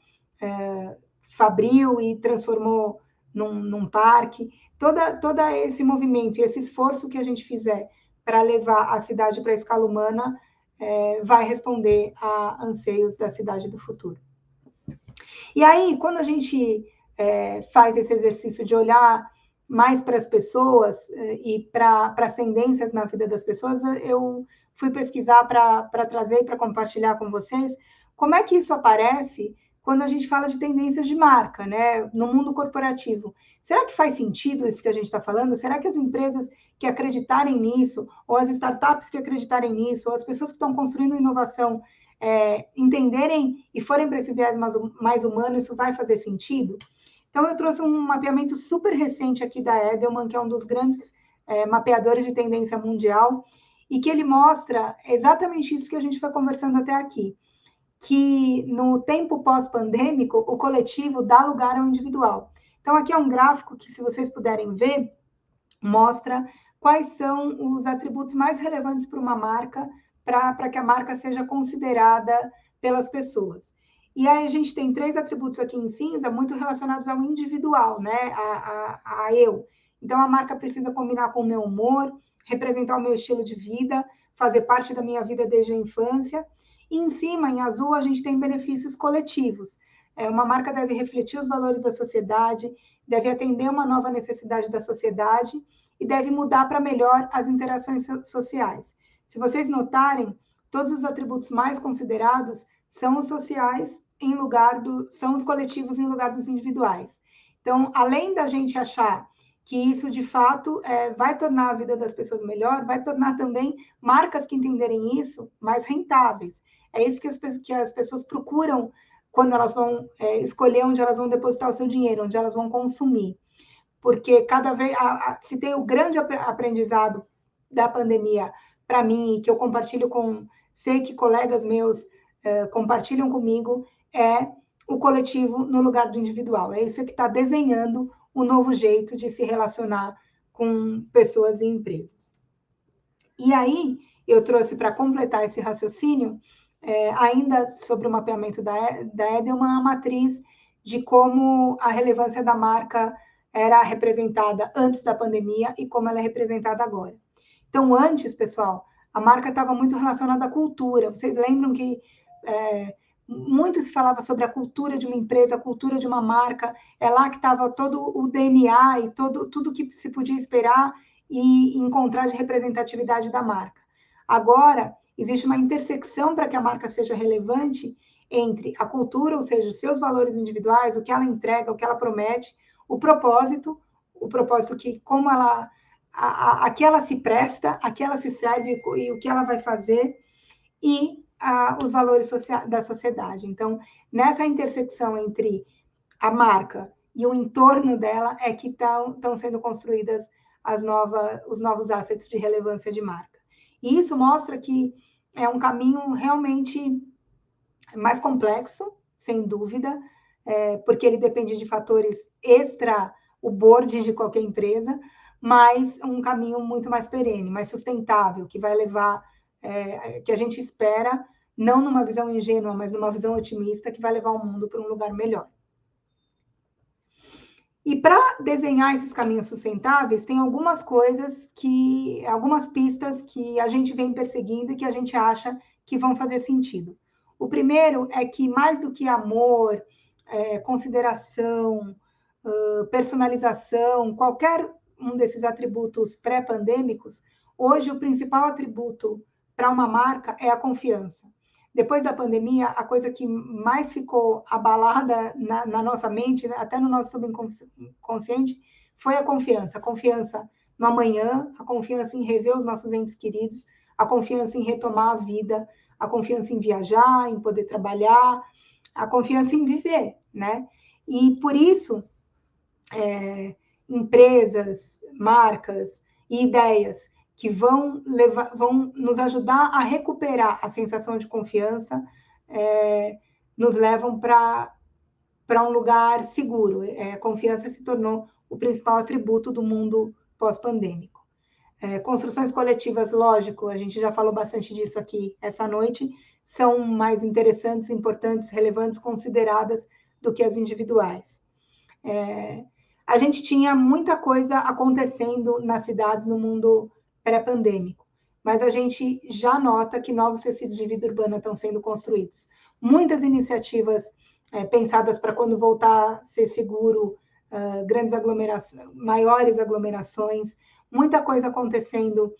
C: fabril e transformou num parque. Todo esse movimento e esse esforço que a gente fizer para levar a cidade para a escala humana vai responder a anseios da cidade do futuro. E aí, quando a gente faz esse exercício de olhar mais para as pessoas e para as tendências na vida das pessoas, eu fui pesquisar para trazer e para compartilhar com vocês como é que isso aparece quando a gente fala de tendências de marca, né, no mundo corporativo. Será que faz sentido isso que a gente está falando? Será que as empresas que acreditarem nisso, ou as startups que acreditarem nisso, ou as pessoas que estão construindo inovação, entenderem e forem para esse viés mais humano, isso vai fazer sentido? Então, eu trouxe um mapeamento super recente aqui da Edelman, que é um dos grandes mapeadores de tendência mundial, e que ele mostra exatamente isso que a gente foi conversando até aqui, que no tempo pós-pandêmico, o coletivo dá lugar ao individual. Então, aqui é um gráfico que, se vocês puderem ver, mostra quais são os atributos mais relevantes para uma marca, para que a marca seja considerada pelas pessoas. E aí a gente tem 3 atributos aqui em cinza, muito relacionados ao individual, né? A eu. Então, a marca precisa combinar com o meu humor, representar o meu estilo de vida, fazer parte da minha vida desde a infância. E em cima, em azul, a gente tem benefícios coletivos. Uma marca deve refletir os valores da sociedade, deve atender uma nova necessidade da sociedade e deve mudar para melhor as interações sociais. Se vocês notarem, todos os atributos mais considerados são os sociais são os coletivos em lugar dos individuais. Então, além da gente achar que isso, de fato, vai tornar a vida das pessoas melhor, vai tornar também marcas que entenderem isso mais rentáveis. É isso que as pessoas procuram quando elas vão escolher onde elas vão depositar o seu dinheiro, onde elas vão consumir. Porque cada vez, se tem o grande aprendizado da pandemia para mim, que eu compartilho sei que colegas meus compartilham comigo, é o coletivo no lugar do individual. É isso que está desenhando o novo jeito de se relacionar com pessoas e empresas. E aí, eu trouxe para completar esse raciocínio, ainda sobre o mapeamento da Eden, uma matriz de como a relevância da marca era representada antes da pandemia e como ela é representada agora. Então, antes, pessoal, a marca estava muito relacionada à cultura. Vocês lembram que muito se falava sobre a cultura de uma empresa, a cultura de uma marca, é lá que estava todo o DNA e tudo que se podia esperar e encontrar de representatividade da marca. Agora, existe uma intersecção para que a marca seja relevante entre a cultura, ou seja, os seus valores individuais, o que ela entrega, o que ela promete, o propósito que como ela a que ela se presta, a que ela se serve e o que ela vai fazer, e os valores da sociedade. Então, nessa intersecção entre a marca e o entorno dela é que estão sendo construídas os novos assets de relevância de marca. E isso mostra que é um caminho realmente mais complexo, sem dúvida, porque ele depende de fatores extra o board de qualquer empresa, mas um caminho muito mais perene, mais sustentável, que vai levar, que a gente espera, não numa visão ingênua, mas numa visão otimista, que vai levar o mundo para um lugar melhor. E para desenhar esses caminhos sustentáveis, tem algumas algumas pistas que a gente vem perseguindo e que a gente acha que vão fazer sentido. O primeiro é que, mais do que amor, consideração, personalização, qualquer um desses atributos pré-pandêmicos, hoje o principal atributo para uma marca é a confiança. Depois da pandemia, a coisa que mais ficou abalada na nossa mente, até no nosso subconsciente, foi a confiança no amanhã, a confiança em rever os nossos entes queridos, a confiança em retomar a vida, a confiança em viajar, em poder trabalhar, a confiança em viver, né? E por isso, empresas, marcas e ideias que vão nos ajudar a recuperar a sensação de confiança, nos levam para um lugar seguro. A confiança se tornou o principal atributo do mundo pós-pandêmico. Construções coletivas, lógico, a gente já falou bastante disso aqui essa noite, são mais interessantes, importantes, relevantes, consideradas do que as individuais. A gente tinha muita coisa acontecendo nas cidades no mundo pré-pandêmico, mas a gente já nota que novos tecidos de vida urbana estão sendo construídos. Muitas iniciativas pensadas para quando voltar a ser seguro, grandes aglomerações, maiores aglomerações, muita coisa acontecendo,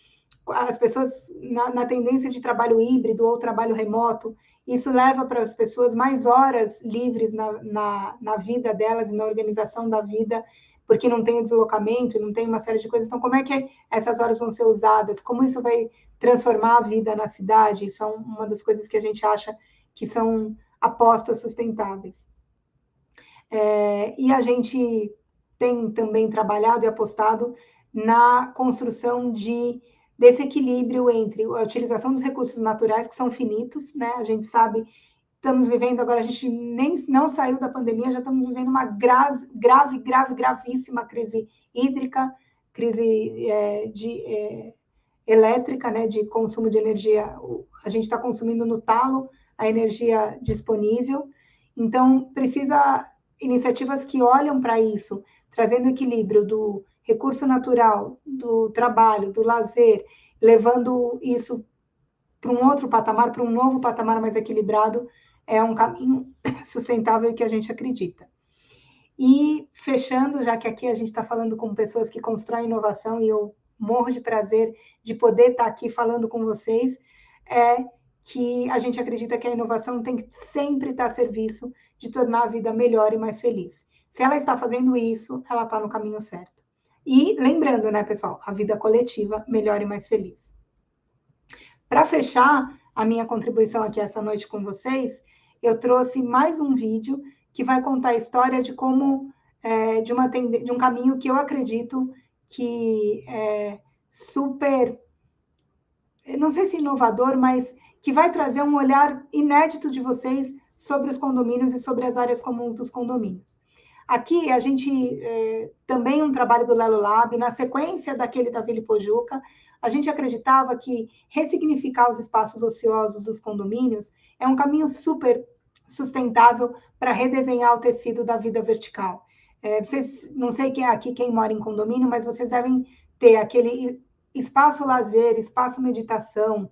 C: as pessoas na tendência de trabalho híbrido ou trabalho remoto, isso leva para as pessoas mais horas livres na vida delas e na organização da vida, porque não tem o deslocamento, não tem uma série de coisas. Então, como é que essas horas vão ser usadas? Como isso vai transformar a vida na cidade? Isso é uma das coisas que a gente acha que são apostas sustentáveis. E a gente tem também trabalhado e apostado na construção desse equilíbrio entre a utilização dos recursos naturais, que são finitos, né? A gente sabe, estamos vivendo agora, a gente nem não saiu da pandemia, já estamos vivendo uma gravíssima crise hídrica, crise elétrica, né? De consumo de energia. A gente está consumindo no talo a energia disponível, Então, precisa iniciativas que olham para isso, trazendo equilíbrio do recurso natural, do trabalho, do lazer, levando isso para um outro patamar, para um novo patamar mais equilibrado, é um caminho sustentável que a gente acredita. E fechando, já que aqui a gente está falando com pessoas que constroem inovação e eu morro de prazer de poder estar aqui falando com vocês, é que a gente acredita que a inovação tem que sempre estar a serviço de tornar a vida melhor e mais feliz. Se ela está fazendo isso, ela está no caminho certo. E lembrando, né, pessoal, a vida coletiva melhor e mais feliz. Para fechar a minha contribuição aqui essa noite com vocês, eu trouxe mais um vídeo que vai contar a história de como, de um caminho que eu acredito que é super, não sei se inovador, mas que vai trazer um olhar inédito de vocês sobre os condomínios e sobre as áreas comuns dos condomínios. Aqui, a gente, também um trabalho do Lelo Lab, na sequência daquele da Vila Pojuca, a gente acreditava que ressignificar os espaços ociosos dos condomínios é um caminho super sustentável para redesenhar o tecido da vida vertical. Vocês, não sei quem é aqui, quem mora em condomínio, mas vocês devem ter aquele espaço lazer, espaço meditação,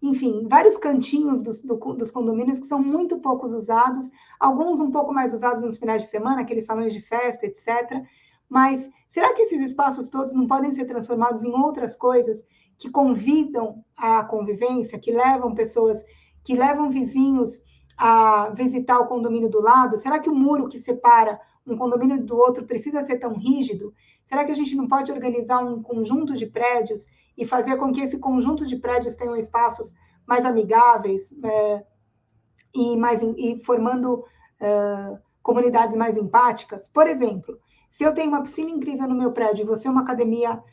C: enfim, vários cantinhos dos condomínios que são muito poucos usados, alguns um pouco mais usados nos finais de semana, aqueles salões de festa, etc. Mas será que esses espaços todos não podem ser transformados em outras coisas que convidam à convivência, que levam pessoas, que levam vizinhos a visitar o condomínio do lado? Será que o muro que separa um condomínio do outro precisa ser tão rígido? Será que a gente não pode organizar um conjunto de prédios e fazer com que esse conjunto de prédios tenham espaços mais amigáveis e formando comunidades mais empáticas? Por exemplo, se eu tenho uma piscina incrível no meu prédio e você uma academia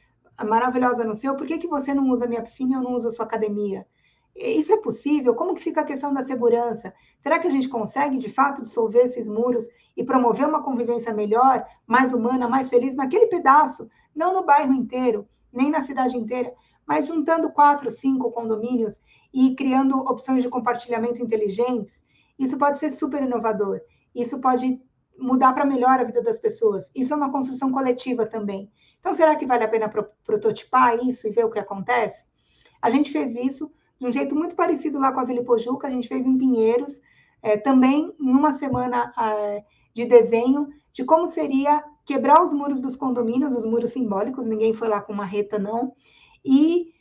C: maravilhosa no seu, por que você não usa a minha piscina e eu não uso a sua academia? Isso é possível? Como que fica a questão da segurança? Será que a gente consegue, de fato, dissolver esses muros e promover uma convivência melhor, mais humana, mais feliz naquele pedaço, não no bairro inteiro, nem na cidade inteira, mas juntando 4, 5 condomínios e criando opções de compartilhamento inteligentes? Isso pode ser super inovador. Isso pode mudar para melhor a vida das pessoas. Isso é uma construção coletiva também. Então, será que vale a pena prototipar isso e ver o que acontece? A gente fez isso de um jeito muito parecido lá com a Vila Pojuca, a gente fez em Pinheiros, também em uma semana de desenho, de como seria quebrar os muros dos condomínios, os muros simbólicos, ninguém foi lá com marreta, não, e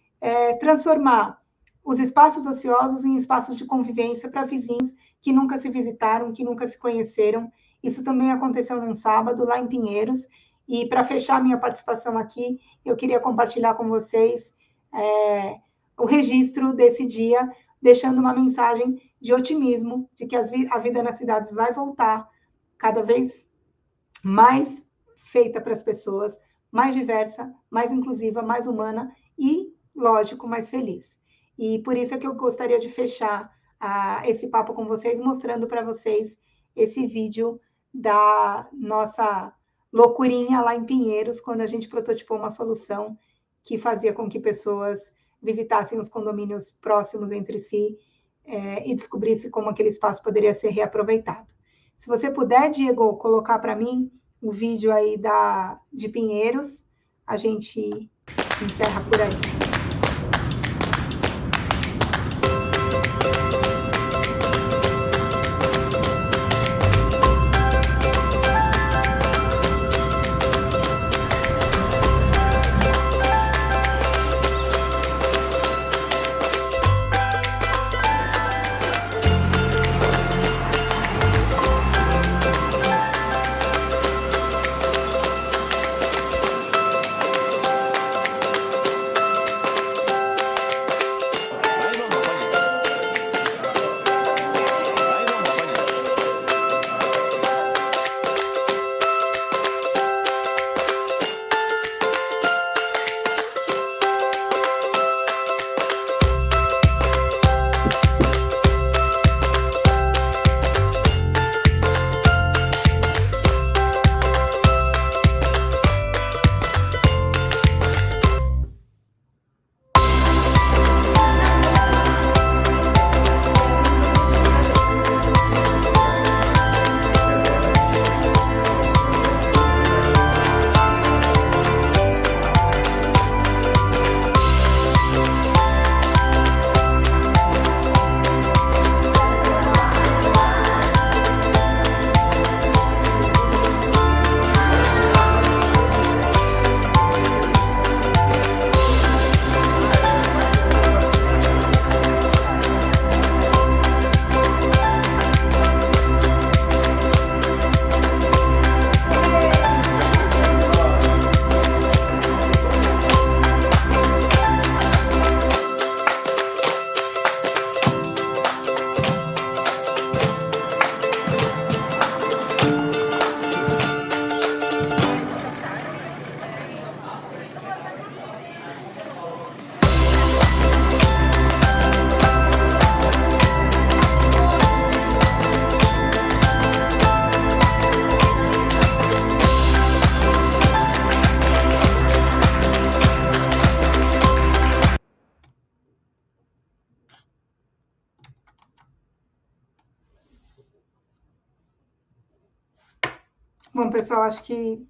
C: transformar os espaços ociosos em espaços de convivência para vizinhos que nunca se visitaram, que nunca se conheceram. Isso também aconteceu num sábado, lá em Pinheiros, e para fechar minha participação aqui, eu queria compartilhar com vocês o registro desse dia, deixando uma mensagem de otimismo, de que a vida nas cidades vai voltar cada vez mais feita para as pessoas, mais diversa, mais inclusiva, mais humana e, lógico, mais feliz. E por isso é que eu gostaria de fechar esse papo com vocês, mostrando para vocês esse vídeo da nossa loucurinha lá em Pinheiros, quando a gente prototipou uma solução que fazia com que pessoas visitassem os condomínios próximos entre si e descobrissem como aquele espaço poderia ser reaproveitado. Se você puder, Diego, colocar para mim o vídeo aí de Pinheiros, a gente encerra por aí. Bom, pessoal, acho que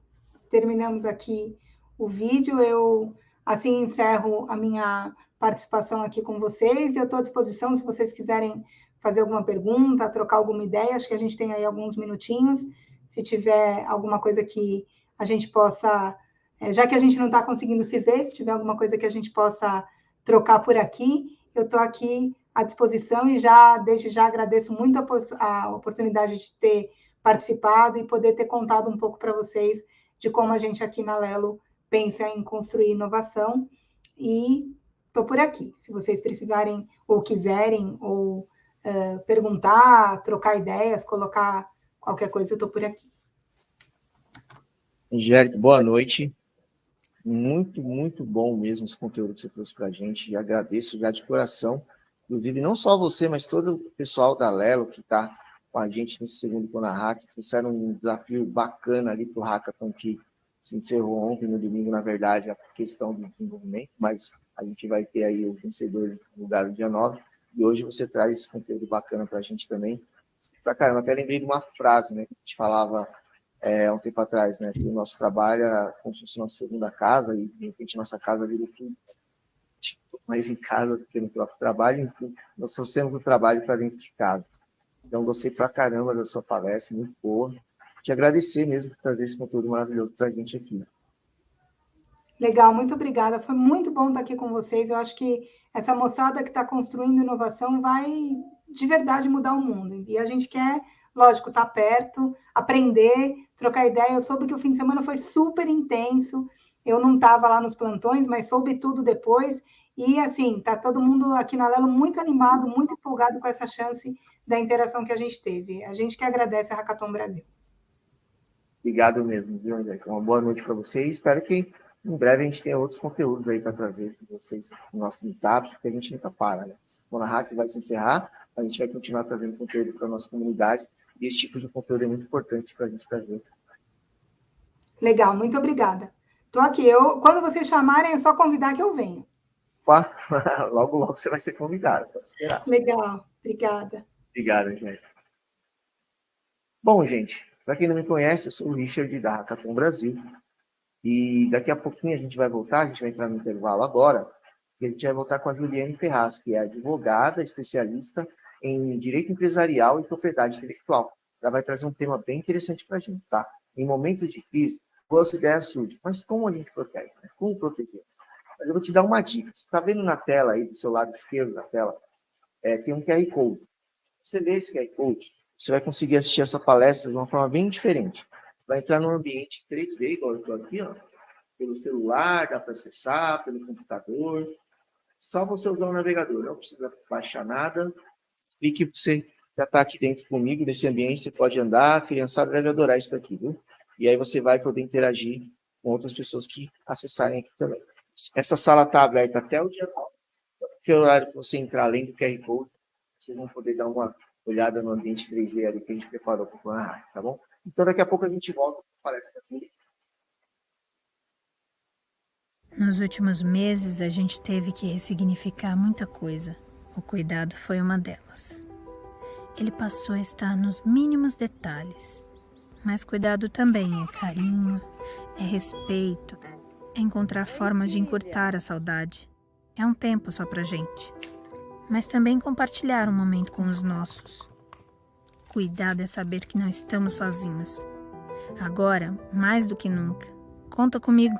C: terminamos aqui o vídeo. Eu, assim, encerro a minha participação aqui com vocês e eu estou à disposição se vocês quiserem fazer alguma pergunta, trocar alguma ideia. Acho que a gente tem aí alguns minutinhos. Se tiver alguma coisa que a gente possa, já que a gente não está conseguindo se ver, se tiver alguma coisa que a gente possa trocar por aqui, eu estou aqui à disposição e desde já agradeço muito a oportunidade de ter participado e poder ter contado um pouco para vocês de como a gente aqui na Lelo pensa em construir inovação. E estou por aqui. Se vocês precisarem ou quiserem ou perguntar, trocar ideias, colocar qualquer coisa, eu estou por aqui.
D: Angélica, boa noite. Muito, muito bom mesmo esse conteúdo que você trouxe para a gente. E agradeço já de coração. Inclusive, não só você, mas todo o pessoal da Lelo que está com a gente nesse segundo ConaHack. Trouxeram um desafio bacana ali para o Hackathon que se encerrou ontem, no domingo, na verdade, a questão do desenvolvimento, mas a gente vai ter aí o vencedor no lugar do dia 9. E hoje você traz esse conteúdo bacana para a gente também. Pra caramba, até lembrei de uma frase, né, que a gente falava há um tempo atrás, né, que o nosso trabalho era como se fosse nossa segunda casa e, de repente, nossa casa virou tudo mais em casa do que no próprio trabalho. Enfim, nós trouxemos o trabalho para dentro de casa. Então, gostei pra caramba da sua palestra, muito boa. Te agradecer mesmo por trazer esse conteúdo maravilhoso para a gente aqui.
C: Legal, muito obrigada. Foi muito bom estar aqui com vocês. Eu acho que essa moçada que está construindo inovação vai, de verdade, mudar o mundo. E a gente quer, lógico, estar perto, aprender, trocar ideia. Eu soube que o fim de semana foi super intenso. Eu não estava lá nos plantões, mas soube tudo depois. E, assim, está todo mundo aqui na Lelo muito animado, muito empolgado com essa chance da interação que a gente teve. A gente que agradece a Hackathon Brasil.
D: Obrigado mesmo, viu, André? Uma boa noite para vocês. Espero que em breve a gente tenha outros conteúdos aí para trazer para vocês no nosso meetup, porque a gente nunca para, né? O ConaHack vai se encerrar, a gente vai continuar trazendo conteúdo para a nossa comunidade, e esse tipo de conteúdo é muito importante para a gente trazer.
C: Legal, muito obrigada. Estou aqui. Quando vocês chamarem, é só convidar que eu venho.
D: Logo, logo você vai ser convidado, pode esperar.
C: Legal, obrigada.
D: Obrigado, gente. Bom, gente, para quem não me conhece, eu sou o Richard da Hackathon Brasil. E daqui a pouquinho a gente vai voltar, a gente vai entrar no intervalo agora, e a gente vai voltar com a Juliane Ferraz, que é advogada, especialista em direito empresarial e propriedade intelectual. Ela vai trazer um tema bem interessante para a gente, tá? Em momentos de crise, boas ideias surgem, mas como a gente protege? Né? Como proteger? Mas eu vou te dar uma dica. Você está vendo na tela aí, do seu lado esquerdo da tela, tem um QR Code. Você lê esse QR Code, você vai conseguir assistir essa palestra de uma forma bem diferente. Você vai entrar num ambiente 3D, igual eu estou aqui, ó, pelo celular, dá para acessar, pelo computador. Só você usar o navegador, não precisa baixar nada. E que você já está aqui dentro comigo, nesse ambiente, você pode andar, a criançada deve adorar isso aqui, viu? E aí você vai poder interagir com outras pessoas que acessarem aqui também. Essa sala está aberta até o dia 9. Porque o horário que você entrar além do QR Code, vocês vão poder dar uma olhada no ambiente 3D ali que a gente preparou para o ConaHack, tá bom? Então, daqui a pouco a gente volta com a palestra aqui.
E: Nos últimos meses, a gente teve que ressignificar muita coisa. O cuidado foi uma delas. Ele passou a estar nos mínimos detalhes. Mas cuidado também é carinho, é respeito, é encontrar formas de encurtar a saudade. É um tempo só pra gente. Mas também compartilhar um momento com os nossos. Cuidado é saber que não estamos sozinhos. Agora, mais do que nunca. Conta comigo.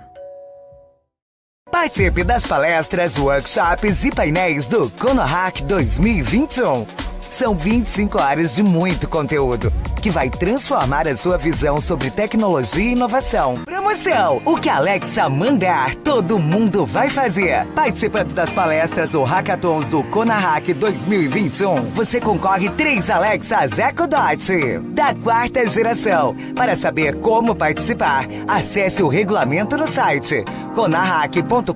F: Participe das palestras, workshops e painéis do ConaHack 2021. São 25 horas de muito conteúdo, que vai transformar a sua visão sobre tecnologia e inovação. Promoção! O que a Alexa mandar, todo mundo vai fazer. Participando das palestras ou hackathons do ConaHack 2021, você concorre 3 Alexas Echo Dot da 4ª geração. Para saber como participar, acesse o regulamento no site conahack.com.br.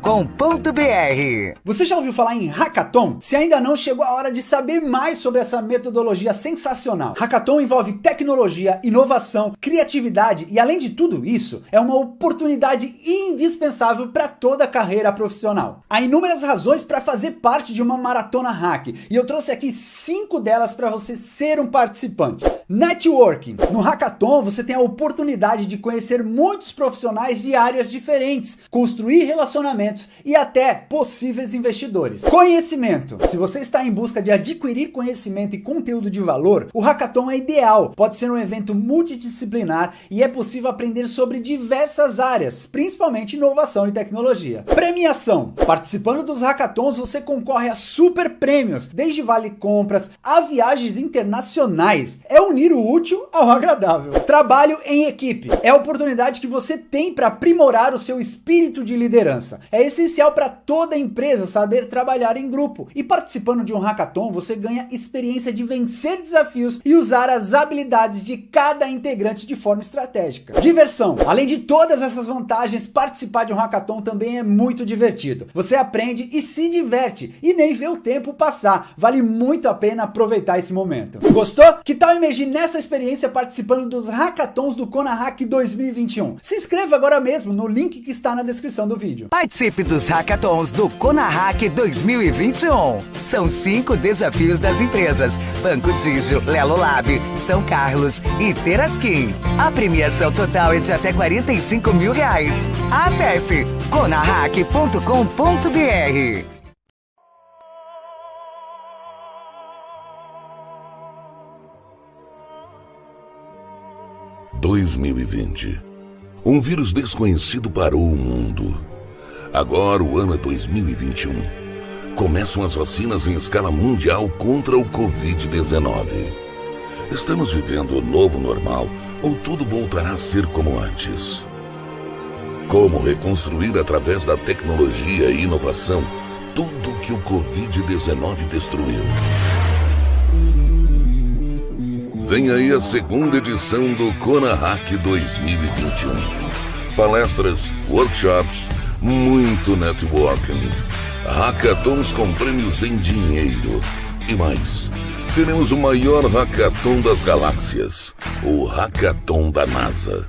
G: Você já ouviu falar em hackathon? Se ainda não, chegou a hora de saber mais sobre essa metodologia sensacional. Hackathon envolve tecnologia, inovação, criatividade e, além de tudo isso, é uma oportunidade indispensável para toda a carreira profissional. Há inúmeras razões para fazer parte de uma maratona hack e eu trouxe aqui 5 delas para você ser um participante. Networking. No Hackathon você tem a oportunidade de conhecer muitos profissionais de áreas diferentes, construir relacionamentos e até possíveis investidores. Conhecimento. Se você está em busca de adquirir conhecimento e conteúdo de valor, o Hackathon é ideal. Pode ser um evento multidisciplinar e é possível aprender sobre diversas áreas, principalmente inovação e tecnologia. Premiação. Participando dos Hackathons você concorre a super prêmios, desde vale compras a viagens internacionais. É unir o útil ao agradável. Trabalho em equipe. É a oportunidade que você tem para aprimorar o seu espírito de liderança. É essencial para toda empresa saber trabalhar em grupo. E participando de um Hackathon, você ganha experiência de vencer desafios e usar as habilidades de cada integrante de forma estratégica. Diversão. Além de todas essas vantagens, participar de um Hackathon também é muito divertido. Você aprende e se diverte e nem vê o tempo passar. Vale muito a pena aproveitar esse momento. Gostou? Que tal emergir nessa experiência participando dos Hackathons do Conahack 2021? Se inscreva agora mesmo no link que está na descrição do vídeo.
F: Participe dos Hackathons do Conahack 2021. São 5 desafios das empresas Banco Digio, Lelo Lab, São Carlos e Teraskin. A premiação total é de até R$45 mil. Acesse conahack.com.br.
A: 2020. Um vírus desconhecido parou o mundo. Agora, o ano é 2021. Começam as vacinas em escala mundial contra o Covid-19. Estamos vivendo o novo normal ou tudo voltará a ser como antes? Como reconstruir através da tecnologia e inovação tudo que o Covid-19 destruiu? Vem aí a segunda edição do Conahack 2021. Palestras, workshops, muito networking, hackathons com prêmios em dinheiro e mais. Teremos o maior hackathon das galáxias, o Hackathon da NASA.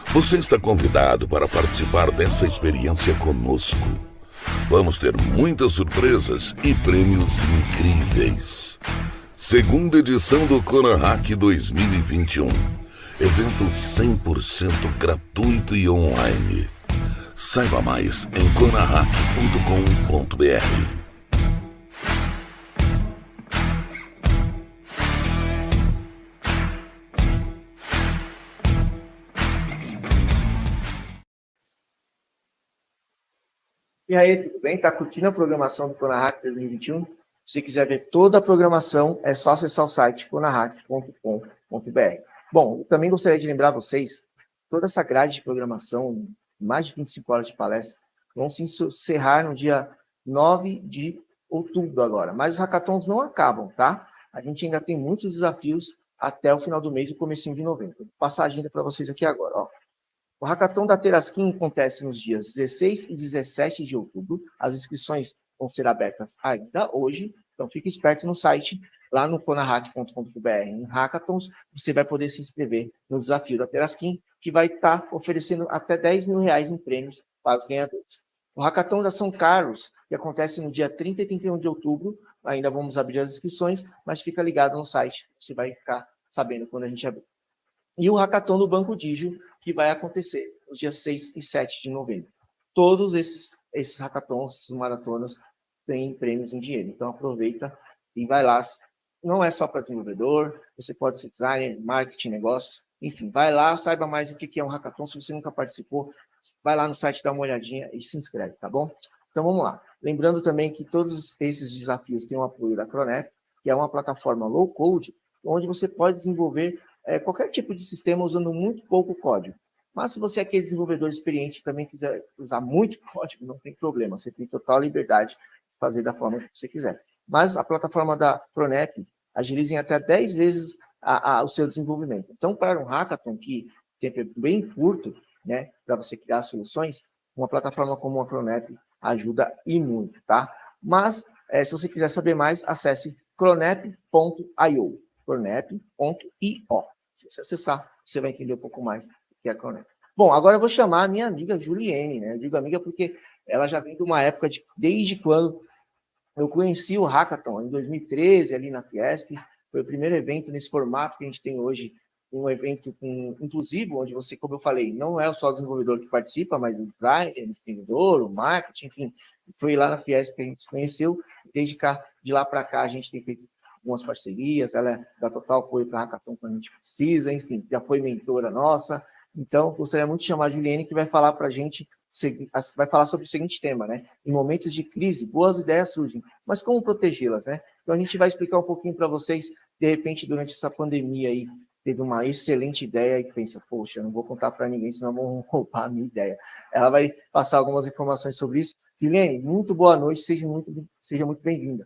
A: Você está convidado para participar dessa experiência conosco. Vamos ter muitas surpresas e prêmios incríveis. Segunda edição do Conahack 2021. Evento 100% gratuito e online. Saiba mais em conahack.com.br.
D: E aí, tudo bem? Tá curtindo a programação do Conahack 2021? Se quiser ver toda a programação, é só acessar o site conahack.com.br. Bom, eu também gostaria de lembrar vocês, toda essa grade de programação, mais de 25 horas de palestra, vão se encerrar no dia 9 de outubro agora. Mas os hackathons não acabam, tá? A gente ainda tem muitos desafios até o final do mês e comecinho de novembro. Vou passar a agenda para vocês aqui agora, ó. O Hackathon da Teraskin acontece nos dias 16 e 17 de outubro. As inscrições vão ser abertas ainda hoje, então fique esperto no site, lá no conahack.com.br. Em Hackathons, você vai poder se inscrever no desafio da Teraskin, que vai estar oferecendo até R$10 mil em prêmios para os ganhadores. O Hackathon da São Carlos, que acontece no dia 30 e 31 de outubro, ainda vamos abrir as inscrições, mas fica ligado no site, você vai ficar sabendo quando a gente abrir. E o Hackathon do Banco Digio, que vai acontecer nos dias 6 e 7 de novembro. Todos esses hackathons, essas maratonas, têm prêmios em dinheiro. Então, aproveita e vai lá. Não é só para desenvolvedor, você pode ser designer, marketing, negócios, enfim, vai lá, saiba mais o que é um hackathon. Se você nunca participou, vai lá no site, dá uma olhadinha e se inscreve, tá bom? Então, vamos lá. Lembrando também que todos esses desafios têm o apoio da Cronep, que é uma plataforma low-code, onde você pode desenvolver qualquer tipo de sistema usando muito pouco código. Mas se você é aquele desenvolvedor experiente e também quiser usar muito código, não tem problema. Você tem total liberdade de fazer da forma que você quiser. Mas a plataforma da Pronep agiliza em até 10 vezes o seu desenvolvimento. Então, para um hackathon que tem tempo bem curto, né, para você criar soluções, uma plataforma como a Pronep ajuda e muito, tá? Mas, se você quiser saber mais, acesse Cronep.io. Cronep.io. Se você acessar, você vai entender um pouco mais o que é a Cronep. Bom, agora eu vou chamar a minha amiga Juliene, né? Eu digo amiga porque ela já vem de uma época desde quando eu conheci o Hackathon, em 2013, ali na Fiesp. Foi o primeiro evento nesse formato que a gente tem hoje, um evento inclusivo, onde você, como eu falei, não é só o desenvolvedor que participa, mas o designer, o empreendedor, o marketing, enfim. Foi lá na Fiesp que a gente se conheceu. De lá para cá, a gente tem feito algumas parcerias, ela dá total apoio para a Hackathon quando a gente precisa, enfim, já foi mentora nossa. Então, gostaria muito de chamar a Juliene, que vai falar para a gente, vai falar sobre o seguinte tema, né? Em momentos de crise, boas ideias surgem, mas como protegê-las, né? Então, a gente vai explicar um pouquinho para vocês, de repente, durante essa pandemia aí, teve uma excelente ideia e pensa, poxa, eu não vou contar para ninguém, senão vão roubar a minha ideia. Ela vai passar algumas informações sobre isso. Juliene, muito boa noite, seja muito bem-vinda.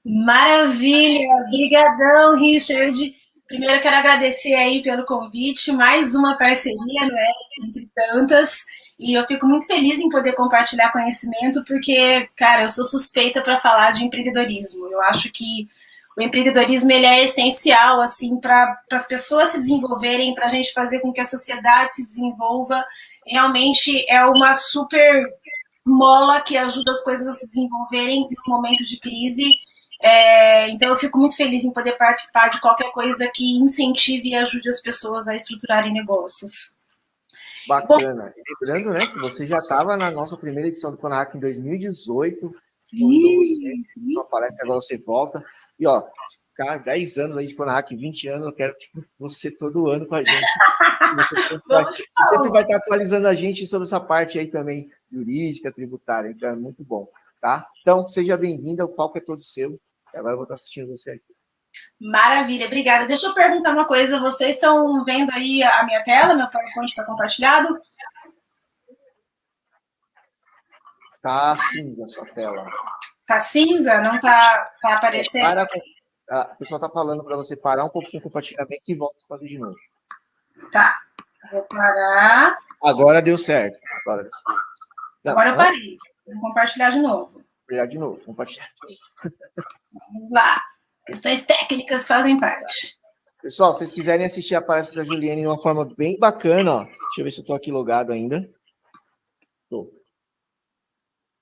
H: Maravilha, brigadão, Richard. Primeiro, eu quero agradecer aí pelo convite, mais uma parceria, não é? Entre tantas, e eu fico muito feliz em poder compartilhar conhecimento, porque, cara, eu sou suspeita para falar de empreendedorismo. Eu acho que o empreendedorismo ele é essencial, assim, para as pessoas se desenvolverem, para a gente fazer com que a sociedade se desenvolva. Realmente é uma super mola que ajuda as coisas a se desenvolverem no momento de crise. Então eu fico muito feliz em poder participar de qualquer coisa que incentive e ajude as pessoas a estruturarem negócios.
D: Bacana. E lembrando, né, que você já estava na nossa primeira edição do Conahack em 2018, quando você só aparece, agora você volta. E, ó, ficar 10 anos aí de Conahack, 20 anos, eu quero você todo ano com a gente. Você sempre vai estar atualizando a gente sobre essa parte aí também, jurídica, tributária, então é muito bom, tá? Então, seja bem-vinda, o palco é todo seu. Agora eu vou estar assistindo você aqui.
H: Maravilha, obrigada. Deixa eu perguntar uma coisa, vocês estão vendo aí a minha tela, meu PowerPoint está compartilhado?
D: Tá cinza a sua tela.
H: Tá cinza? Não tá aparecendo?
D: O pessoal tá falando para você parar um pouquinho o compartilhamento e volta para de novo.
H: Tá, vou parar.
D: Agora deu certo.
H: Agora eu parei. Vou compartilhar de novo.
D: Compartilhar de novo.
H: Vamos lá. Questões técnicas fazem parte.
D: Pessoal, se vocês quiserem assistir a palestra da Juliene de uma forma bem bacana, ó. Deixa eu ver se eu tô aqui logado ainda. Tô.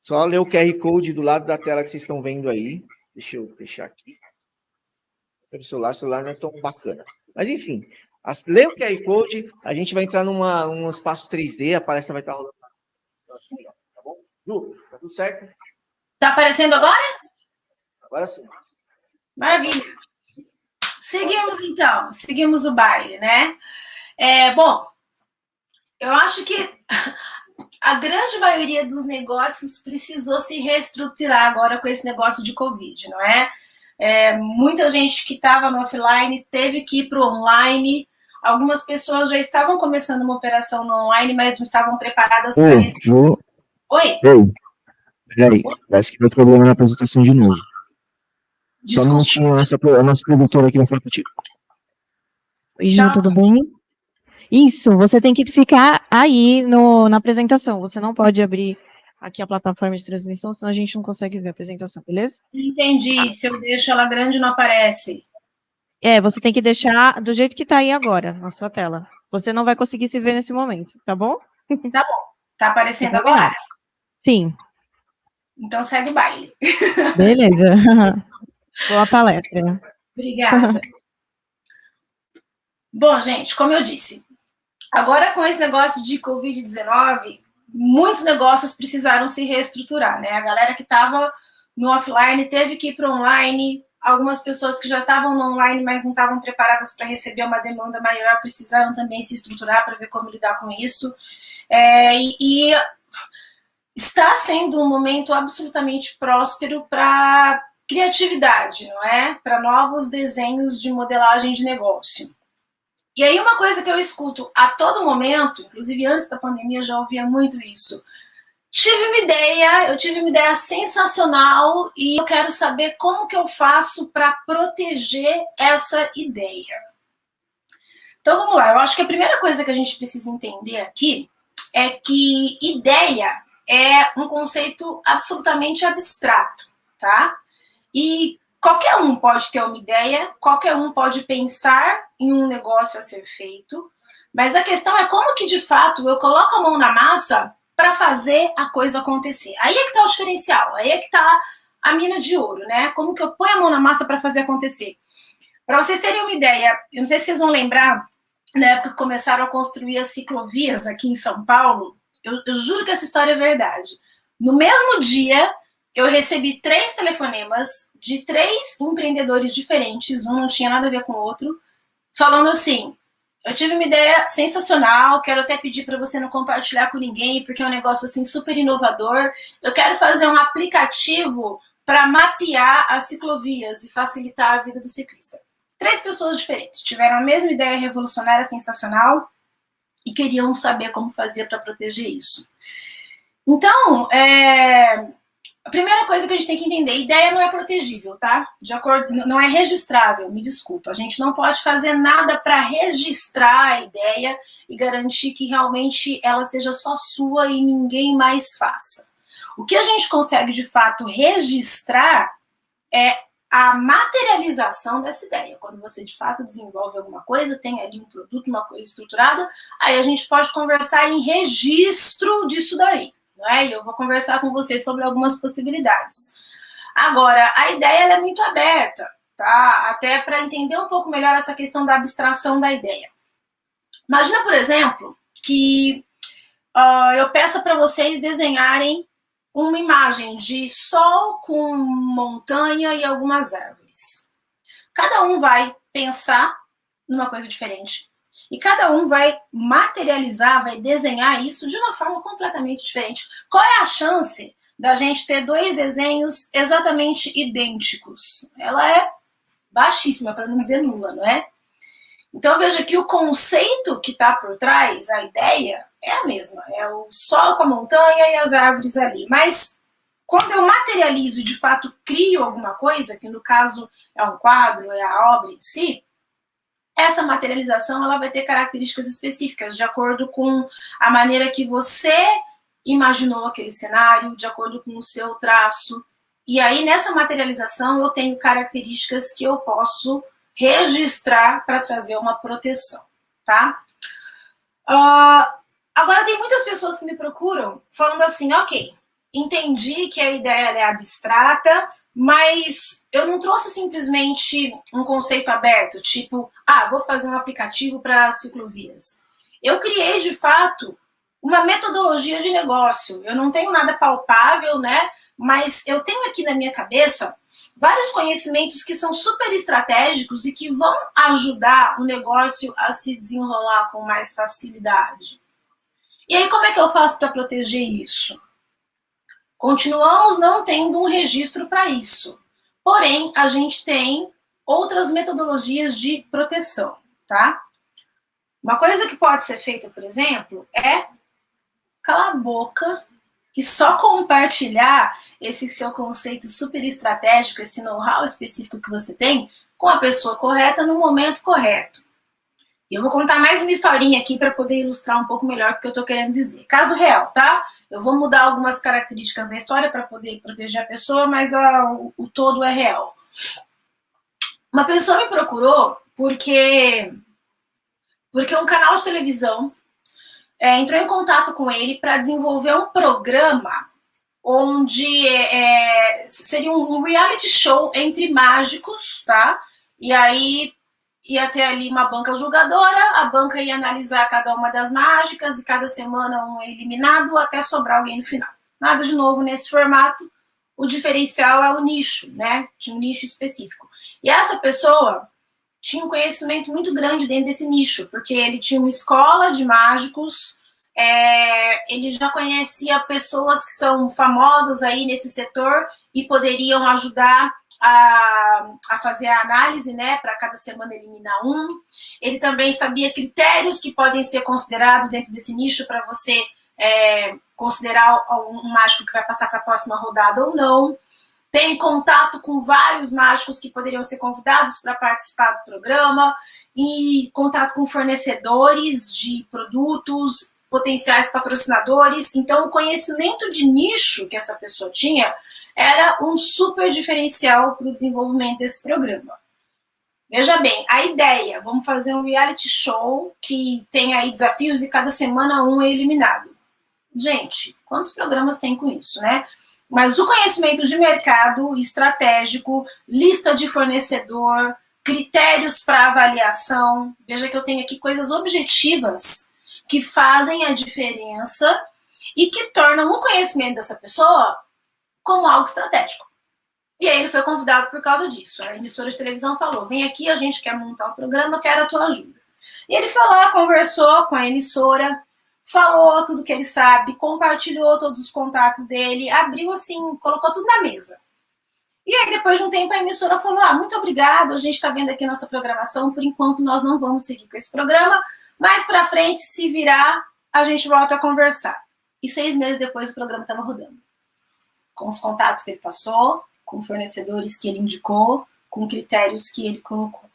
D: Só ler o QR Code do lado da tela que vocês estão vendo aí. Deixa eu fechar aqui. Pelo celular, não é tão bacana. Mas, enfim, lê o QR Code, a gente vai entrar num espaço 3D, a palestra vai estar rolando. Tá bom? Ju, tá tudo certo?
H: Tá aparecendo agora?
D: Agora sim.
H: Maravilha. Seguimos o baile, né? Bom, eu acho que a grande maioria dos negócios precisou se reestruturar agora com esse negócio de Covid, não é? Muita gente que estava no offline teve que ir para o online. Algumas pessoas já estavam começando uma operação no online, mas não estavam preparadas para isso. Oi?
D: Peraí, parece que deu problema na apresentação de novo. Só não tinha a nossa produtora aqui na frente.
I: Oi, Ju, tudo bem? Isso, você tem que ficar aí na apresentação. Você não pode abrir aqui a plataforma de transmissão, senão a gente não consegue ver a apresentação, beleza?
H: Entendi. Se eu deixo ela grande, não aparece.
I: Você tem que deixar do jeito que tá aí agora, na sua tela. Você não vai conseguir se ver nesse momento, tá bom?
H: Tá bom. Tá aparecendo agora?
I: Sim.
H: Então segue o baile.
I: Beleza. Boa palestra.
H: Obrigada. Bom, gente, como eu disse, agora com esse negócio de Covid-19, muitos negócios precisaram se reestruturar, né? A galera que estava no offline teve que ir para o online, algumas pessoas que já estavam no online, mas não estavam preparadas para receber uma demanda maior, precisaram também se estruturar para ver como lidar com isso. E está sendo um momento absolutamente próspero para criatividade, não é? Para novos desenhos de modelagem de negócio. E aí uma coisa que eu escuto a todo momento, inclusive antes da pandemia eu já ouvia muito isso. Eu tive uma ideia sensacional e eu quero saber como que eu faço para proteger essa ideia. Então vamos lá, eu acho que a primeira coisa que a gente precisa entender aqui é que ideia é um conceito absolutamente abstrato, tá? E qualquer um pode ter uma ideia, qualquer um pode pensar em um negócio a ser feito, mas a questão é como que, de fato, eu coloco a mão na massa para fazer a coisa acontecer. Aí é que está o diferencial, aí é que está a mina de ouro, né? Como que eu ponho a mão na massa para fazer acontecer? Para vocês terem uma ideia, eu não sei se vocês vão lembrar, na época que começaram a construir as ciclovias aqui em São Paulo, eu juro que essa história é verdade. No mesmo dia, eu recebi 3 telefonemas de 3 empreendedores diferentes, um não tinha nada a ver com o outro, falando assim: eu tive uma ideia sensacional, quero até pedir para você não compartilhar com ninguém, porque é um negócio assim super inovador. Eu quero fazer um aplicativo para mapear as ciclovias e facilitar a vida do ciclista. 3 pessoas diferentes tiveram a mesma ideia revolucionária, sensacional, e queriam saber como fazer para proteger isso. Então, a primeira coisa que a gente tem que entender, ideia não é protegível, tá? De acordo, não é registrável, me desculpa. A gente não pode fazer nada para registrar a ideia e garantir que realmente ela seja só sua e ninguém mais faça. O que a gente consegue, de fato, registrar é a materialização dessa ideia. Quando você, de fato, desenvolve alguma coisa, tem ali um produto, uma coisa estruturada, aí a gente pode conversar em registro disso daí. E eu vou conversar com vocês sobre algumas possibilidades. Agora, a ideia ela é muito aberta, tá? Até para entender um pouco melhor essa questão da abstração da ideia. Imagina, por exemplo, que eu peço para vocês desenharem uma imagem de sol com montanha e algumas árvores. Cada um vai pensar numa coisa diferente. E cada um vai materializar, vai desenhar isso de uma forma completamente diferente. Qual é a chance da gente ter 2 desenhos exatamente idênticos? Ela é baixíssima, para não dizer nula, não é? Então veja que o conceito que está por trás, a ideia, é a mesma. É o sol com a montanha e as árvores ali. Mas quando eu materializo e de fato crio alguma coisa, que no caso é um quadro, é a obra em si, essa materialização ela vai ter características específicas, de acordo com a maneira que você imaginou aquele cenário, de acordo com o seu traço. E aí, nessa materialização, eu tenho características que eu posso registrar para trazer uma proteção, tá? Agora, tem muitas pessoas que me procuram falando assim: ok, entendi que a ideia é abstrata, mas eu não trouxe simplesmente um conceito aberto, tipo, vou fazer um aplicativo para ciclovias. Eu criei, de fato, uma metodologia de negócio. Eu não tenho nada palpável, né? Mas eu tenho aqui na minha cabeça vários conhecimentos que são super estratégicos e que vão ajudar o negócio a se desenrolar com mais facilidade. E aí, como é que eu faço para proteger isso? Continuamos não tendo um registro para isso. Porém, a gente tem outras metodologias de proteção, tá? Uma coisa que pode ser feita, por exemplo, é calar a boca e só compartilhar esse seu conceito super estratégico, esse know-how específico que você tem, com a pessoa correta no momento correto. E eu vou contar mais uma historinha aqui para poder ilustrar um pouco melhor o que eu estou querendo dizer. Caso real, tá? Eu vou mudar algumas características da história para poder proteger a pessoa, mas o todo é real. Uma pessoa me procurou porque um canal de televisão entrou em contato com ele para desenvolver um programa onde seria um reality show entre mágicos, tá? E aí ia ter ali uma banca julgadora, a banca ia analisar cada uma das mágicas e cada semana um é eliminado até sobrar alguém no final. Nada de novo nesse formato. O diferencial é o nicho, né? De um nicho específico. E essa pessoa tinha um conhecimento muito grande dentro desse nicho, porque ele tinha uma escola de mágicos, ele já conhecia pessoas que são famosas aí nesse setor e poderiam ajudar a fazer a análise, né, para cada semana eliminar um. Ele também sabia critérios que podem ser considerados dentro desse nicho para você considerar um mágico que vai passar para a próxima rodada ou não. Tem contato com vários mágicos que poderiam ser convidados para participar do programa e contato com fornecedores de produtos. potenciais patrocinadores. Então, o conhecimento de nicho que essa pessoa tinha era um super diferencial para o desenvolvimento desse programa. Veja bem, a ideia, vamos fazer um reality show que tem aí desafios e cada semana um é eliminado. Gente, quantos programas tem com isso, né? Mas o conhecimento de mercado estratégico, lista de fornecedor, critérios para avaliação, veja que eu tenho aqui coisas objetivas que fazem a diferença e que tornam o conhecimento dessa pessoa como algo estratégico. E aí ele foi convidado por causa disso. A emissora de televisão falou, vem aqui, a gente quer montar um programa, quero a tua ajuda. E ele foi lá, conversou com a emissora, falou tudo que ele sabe, compartilhou todos os contatos dele, abriu assim, colocou tudo na mesa. E aí, depois de um tempo, a emissora falou, muito obrigado, a gente está vendo aqui nossa programação, por enquanto nós não vamos seguir com esse programa, mais para frente, se virar, a gente volta a conversar. E 6 meses depois, o programa estava rodando. Com os contatos que ele passou, com fornecedores que ele indicou, com critérios que ele colocou.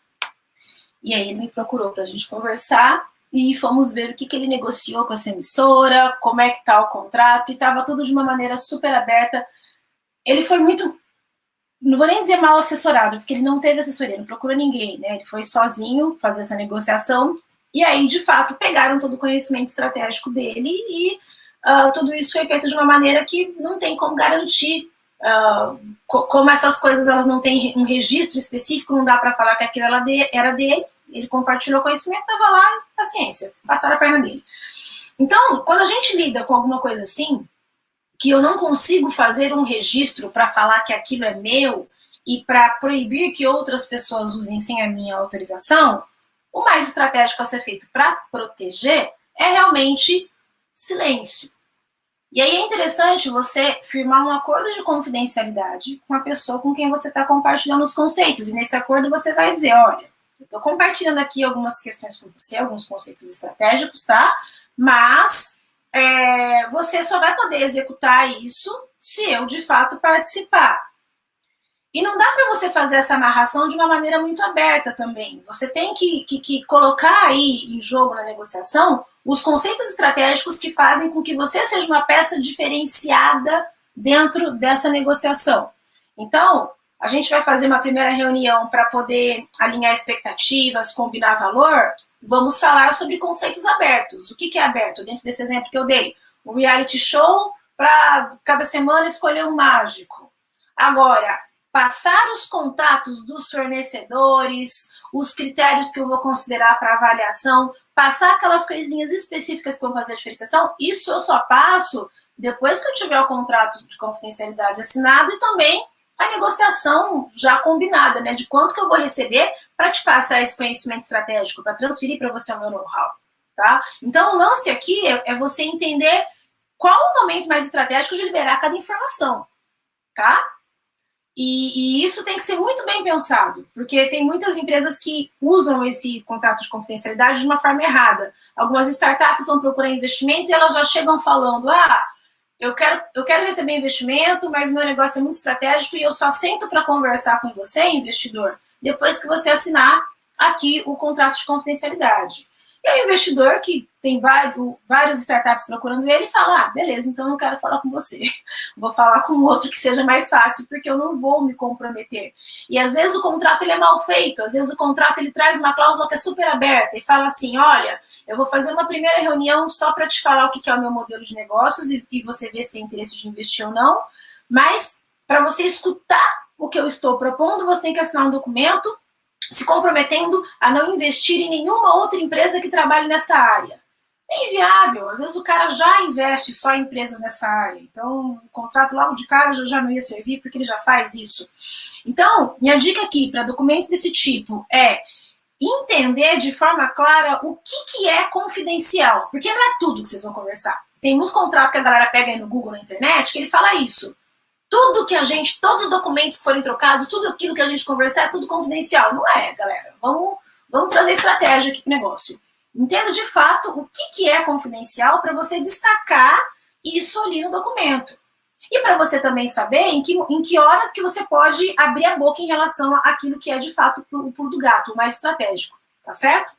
H: E aí ele me procurou para a gente conversar e fomos ver o que ele negociou com essa emissora, como é que está o contrato, e estava tudo de uma maneira super aberta. Ele foi muito, não vou nem dizer mal assessorado, porque ele não teve assessoria, não procurou ninguém, né? Ele foi sozinho fazer essa negociação, e aí, de fato, pegaram todo o conhecimento estratégico dele e tudo isso foi feito de uma maneira que não tem como garantir. Como essas coisas elas não têm um registro específico, não dá para falar que aquilo era dele, ele compartilhou conhecimento, estava lá, paciência, passaram a perna dele. Então, quando a gente lida com alguma coisa assim, que eu não consigo fazer um registro para falar que aquilo é meu e para proibir que outras pessoas usem sem a minha autorização, o mais estratégico a ser feito para proteger é realmente silêncio. E aí é interessante você firmar um acordo de confidencialidade com a pessoa com quem você está compartilhando os conceitos. E nesse acordo você vai dizer, olha, eu estou compartilhando aqui algumas questões com você, alguns conceitos estratégicos, tá? Mas você só vai poder executar isso se eu, de fato, participar. E não dá para você fazer essa amarração de uma maneira muito aberta também. Você tem que colocar aí em jogo na negociação os conceitos estratégicos que fazem com que você seja uma peça diferenciada dentro dessa negociação. Então, a gente vai fazer uma primeira reunião para poder alinhar expectativas, combinar valor. Vamos falar sobre conceitos abertos. O que é aberto? Dentro desse exemplo que eu dei, um reality show para cada semana escolher um mágico. Agora, passar os contatos dos fornecedores, os critérios que eu vou considerar para avaliação, passar aquelas coisinhas específicas que vão fazer a diferenciação, isso eu só passo depois que eu tiver o contrato de confidencialidade assinado e também a negociação já combinada, né, de quanto que eu vou receber para te passar esse conhecimento estratégico, para transferir para você o meu know-how, tá? Então, o lance aqui é você entender qual o momento mais estratégico de liberar cada informação, tá? E isso tem que ser muito bem pensado, porque tem muitas empresas que usam esse contrato de confidencialidade de uma forma errada. Algumas startups vão procurar investimento e elas já chegam falando, eu quero receber investimento, mas meu negócio é muito estratégico e eu só sento para conversar com você, investidor, depois que você assinar aqui o contrato de confidencialidade. E aí o investidor, que tem várias startups procurando ele, fala, beleza, então eu não quero falar com você. Vou falar com outro que seja mais fácil, porque eu não vou me comprometer. E às vezes o contrato ele é mal feito, às vezes o contrato ele traz uma cláusula que é super aberta e fala assim, olha, eu vou fazer uma primeira reunião só para te falar o que é o meu modelo de negócios e você ver se tem interesse de investir ou não, mas para você escutar o que eu estou propondo, você tem que assinar um documento se comprometendo a não investir em nenhuma outra empresa que trabalhe nessa área. É inviável, às vezes o cara já investe só em empresas nessa área, então o contrato logo de cara já não ia servir porque ele já faz isso. Então, minha dica aqui para documentos desse tipo é entender de forma clara o que é confidencial, porque não é tudo que vocês vão conversar. Tem muito contrato que a galera pega aí no Google, na internet, que ele fala isso. Tudo que todos os documentos que forem trocados, tudo aquilo que a gente conversar é tudo confidencial. Não é, galera. Vamos trazer estratégia aqui pro negócio. Entenda de fato o que é confidencial para você destacar isso ali no documento. E para você também saber em que hora que você pode abrir a boca em relação àquilo que é de fato o pulo do gato, o mais estratégico. Tá certo?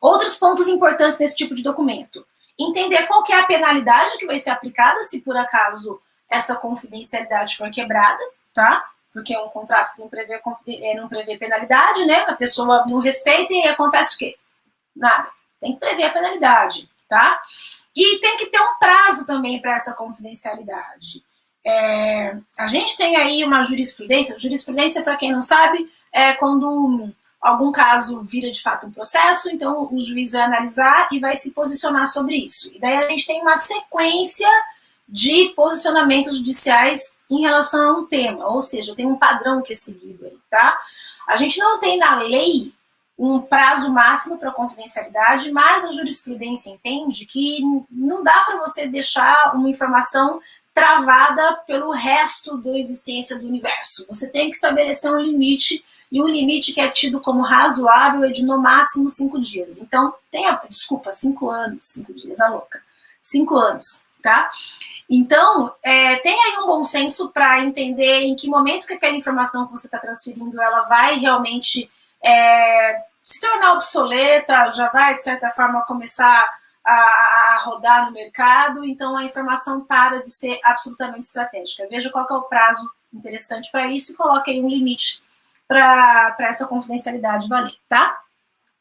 H: Outros pontos importantes nesse tipo de documento. entender qual que é a penalidade que vai ser aplicada se por acaso essa confidencialidade for quebrada, tá? Porque é um contrato que não prevê penalidade, né? A pessoa não respeita e acontece o quê? Nada. Tem que prever a penalidade, tá? E tem que ter um prazo também para essa confidencialidade. A gente tem aí uma jurisprudência. Jurisprudência, para quem não sabe, é quando algum caso vira de fato um processo, então o juiz vai analisar e vai se posicionar sobre isso. E daí a gente tem uma sequência de posicionamentos judiciais em relação a um tema, ou seja, tem um padrão que é seguido aí, tá? A gente não tem na lei um prazo máximo para confidencialidade, mas a jurisprudência entende que não dá para você deixar uma informação travada pelo resto da existência do universo. Você tem que estabelecer um limite, e um limite que é tido como razoável é de no máximo 5 dias. Então, 5 anos, 5 dias, a louca. 5 anos, tá? Então, tem aí um bom senso para entender em que momento que aquela informação que você está transferindo, ela vai realmente se tornar obsoleta, já vai, de certa forma, começar a rodar no mercado, então a informação para de ser absolutamente estratégica. Veja qual que é o prazo interessante para isso e coloque aí um limite para essa confidencialidade valer, tá?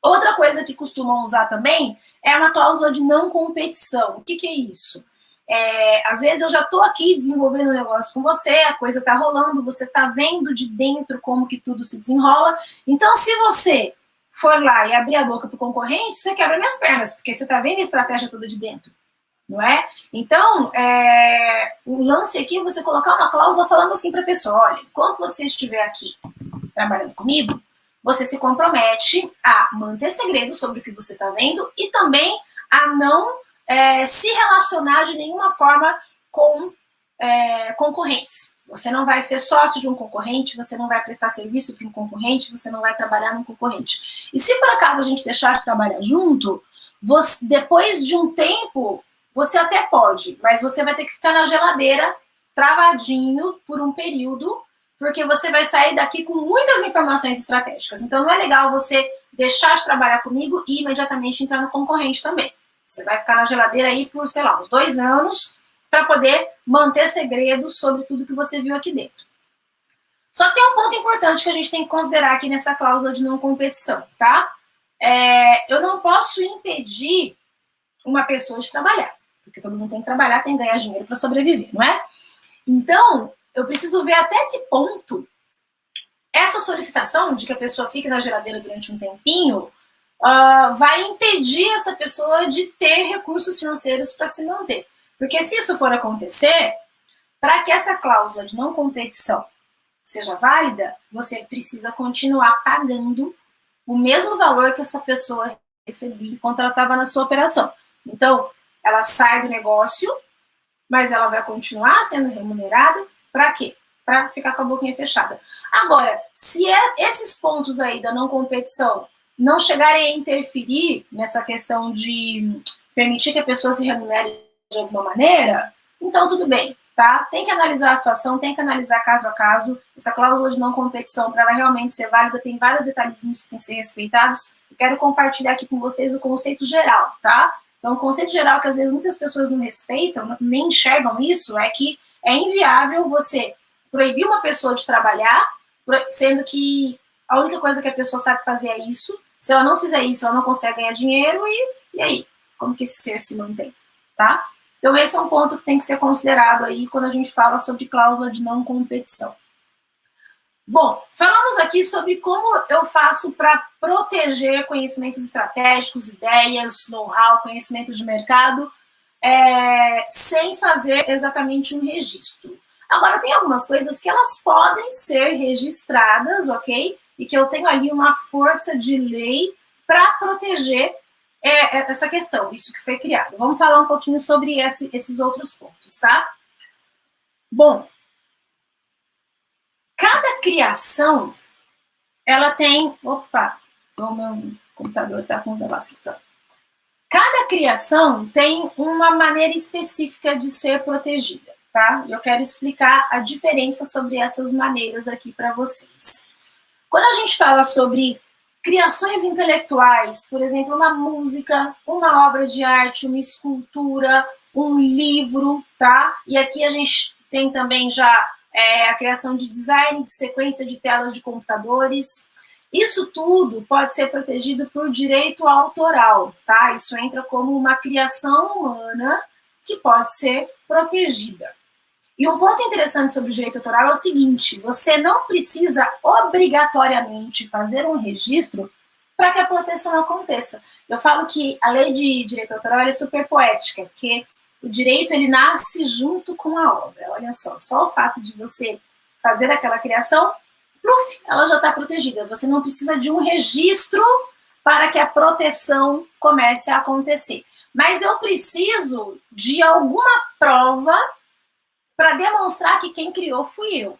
H: Outra coisa que costumam usar também é uma cláusula de não competição. O que é isso? Às vezes eu já estou aqui desenvolvendo um negócio com você, a coisa está rolando, você está vendo de dentro como que tudo se desenrola. Então, se você for lá e abrir a boca para o concorrente, você quebra minhas pernas, porque você está vendo a estratégia toda de dentro, não é? Então, o lance aqui é você colocar uma cláusula falando assim para a pessoa, olha, enquanto você estiver aqui trabalhando comigo, você se compromete a manter segredo sobre o que você está vendo e também a não se relacionar de nenhuma forma com concorrentes. Você não vai ser sócio de um concorrente, você não vai prestar serviço para um concorrente, você não vai trabalhar num concorrente. E se por acaso a gente deixar de trabalhar junto, depois de um tempo, você até pode, mas você vai ter que ficar na geladeira, travadinho, por um período, porque você vai sair daqui com muitas informações estratégicas. Então, não é legal você deixar de trabalhar comigo e imediatamente entrar no concorrente também. Você vai ficar na geladeira aí por, sei lá, uns 2 anos para poder manter segredo sobre tudo que você viu aqui dentro. Só que tem um ponto importante que a gente tem que considerar aqui nessa cláusula de não competição, tá? Eu não posso impedir uma pessoa de trabalhar, porque todo mundo tem que trabalhar, tem que ganhar dinheiro para sobreviver, não é? Então, eu preciso ver até que ponto essa solicitação de que a pessoa fique na geladeira durante um tempinho vai impedir essa pessoa de ter recursos financeiros para se manter. Porque se isso for acontecer, para que essa cláusula de não competição seja válida, você precisa continuar pagando o mesmo valor que essa pessoa recebia enquanto ela estava na sua operação. Então, ela sai do negócio, mas ela vai continuar sendo remunerada. Para quê? Para ficar com a boquinha fechada. Agora, se esses pontos aí da não competição não chegarem a interferir nessa questão de permitir que a pessoa se remunere de alguma maneira, então tudo bem, tá? Tem que analisar a situação, tem que analisar caso a caso. Essa cláusula de não competição, para ela realmente ser válida, tem vários detalhezinhos que tem que ser respeitados. Eu quero compartilhar aqui com vocês o conceito geral, tá? Então, o conceito geral que às vezes muitas pessoas não respeitam, nem enxergam isso, é que é inviável você proibir uma pessoa de trabalhar, sendo que a única coisa que a pessoa sabe fazer é isso. Se ela não fizer isso, ela não consegue ganhar dinheiro, e aí? Como que esse ser se mantém, tá? Então, esse é um ponto que tem que ser considerado aí quando a gente fala sobre cláusula de não competição. Bom, falamos aqui sobre como eu faço para proteger conhecimentos estratégicos, ideias, know-how, conhecimento de mercado, sem fazer exatamente um registro. Agora, tem algumas coisas que elas podem ser registradas, ok? E que eu tenho ali uma força de lei para proteger essa questão, isso que foi criado. Vamos falar um pouquinho sobre esses outros pontos, tá? Bom, cada criação, ela tem... Opa, o meu computador está com os negócios aqui. Cada criação tem uma maneira específica de ser protegida, tá? Eu quero explicar a diferença sobre essas maneiras aqui para vocês. Quando a gente fala sobre criações intelectuais, por exemplo, uma música, uma obra de arte, uma escultura, um livro, tá? E aqui a gente tem também já a criação de design, de sequência de telas de computadores. Isso tudo pode ser protegido por direito autoral, tá? Isso entra como uma criação humana que pode ser protegida. E um ponto interessante sobre o direito autoral é o seguinte: você não precisa obrigatoriamente fazer um registro para que a proteção aconteça. Eu falo que a lei de direito autoral é super poética, porque o direito ele nasce junto com a obra. Olha só o fato de você fazer aquela criação, pluf, ela já está protegida. Você não precisa de um registro para que a proteção comece a acontecer. Mas eu preciso de alguma prova para demonstrar que quem criou fui eu.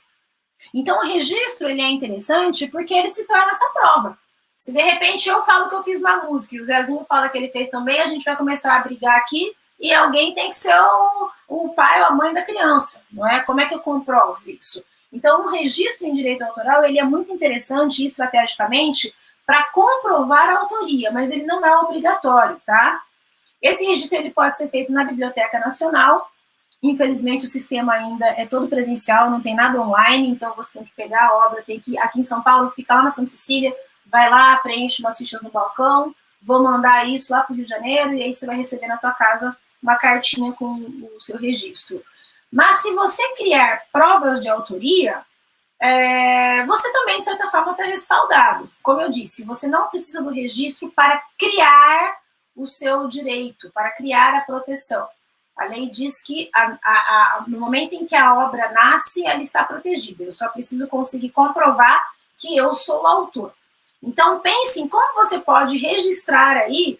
H: Então, o registro ele é interessante porque ele se torna essa prova. Se, de repente, eu falo que eu fiz uma música e o Zezinho fala que ele fez também, a gente vai começar a brigar aqui e alguém tem que ser o pai ou a mãe da criança, não é? Como é que eu comprovo isso? Então, o registro em direito autoral ele é muito interessante estrategicamente para comprovar a autoria, mas ele não é obrigatório, tá? Esse registro ele pode ser feito na Biblioteca Nacional. Infelizmente, o sistema ainda é todo presencial, não tem nada online, então você tem que pegar a obra, tem que ir aqui em São Paulo, fica lá na Santa Cecília, vai lá, preenche umas fichas no balcão, vou mandar isso lá para o Rio de Janeiro, e aí você vai receber na tua casa uma cartinha com o seu registro. Mas se você criar provas de autoria, você também, de certa forma, está respaldado. Como eu disse, você não precisa do registro para criar o seu direito, para criar a proteção. A lei diz que no momento em que a obra nasce, ela está protegida. Eu só preciso conseguir comprovar que eu sou o autor. Então, pense em como você pode registrar aí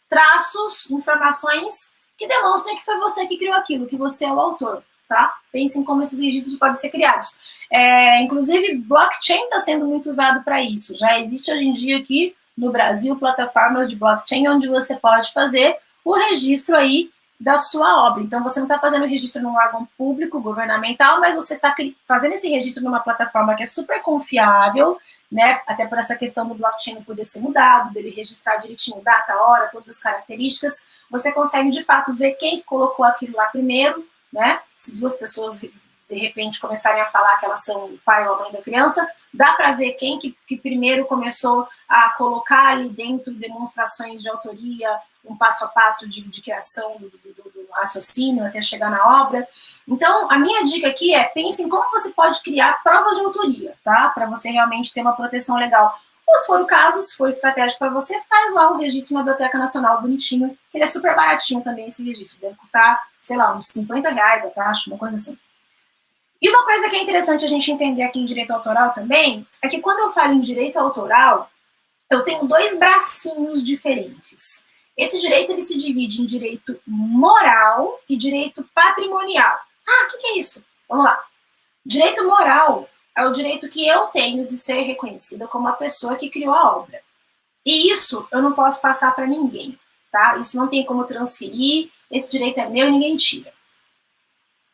H: traços, informações que demonstrem que foi você que criou aquilo, que você é o autor, tá? Pense em como esses registros podem ser criados. Inclusive, blockchain está sendo muito usado para isso. Já existe hoje em dia aqui no Brasil plataformas de blockchain onde você pode fazer o registro aí da sua obra. Então, você não está fazendo registro num órgão público, governamental, mas você está fazendo esse registro numa plataforma que é super confiável, né? Até por essa questão do blockchain não poder ser mudado, dele registrar direitinho data, hora, todas as características. Você consegue, de fato, ver quem colocou aquilo lá primeiro, né? Se duas pessoas, de repente, começarem a falar que elas são o pai ou a mãe da criança, dá para ver quem que primeiro começou a colocar ali dentro demonstrações de autoria, um passo a passo de criação do raciocínio até chegar na obra. Então, a minha dica aqui é, pense em como você pode criar provas de autoria, tá? Para você realmente ter uma proteção legal. Ou se for o caso, se for estratégico para você, faz lá o registro na Biblioteca Nacional, bonitinho. Ele é super baratinho também, esse registro. Deve custar, sei lá, uns R$50 a taxa, uma coisa assim. E uma coisa que é interessante a gente entender aqui em direito autoral também, é que quando eu falo em direito autoral, eu tenho dois bracinhos diferentes. Esse direito ele se divide em direito moral e direito patrimonial. Ah, o que é isso? Vamos lá. Direito moral é o direito que eu tenho de ser reconhecida como a pessoa que criou a obra. E isso eu não posso passar para ninguém, tá? Isso não tem como transferir, esse direito é meu e ninguém tira.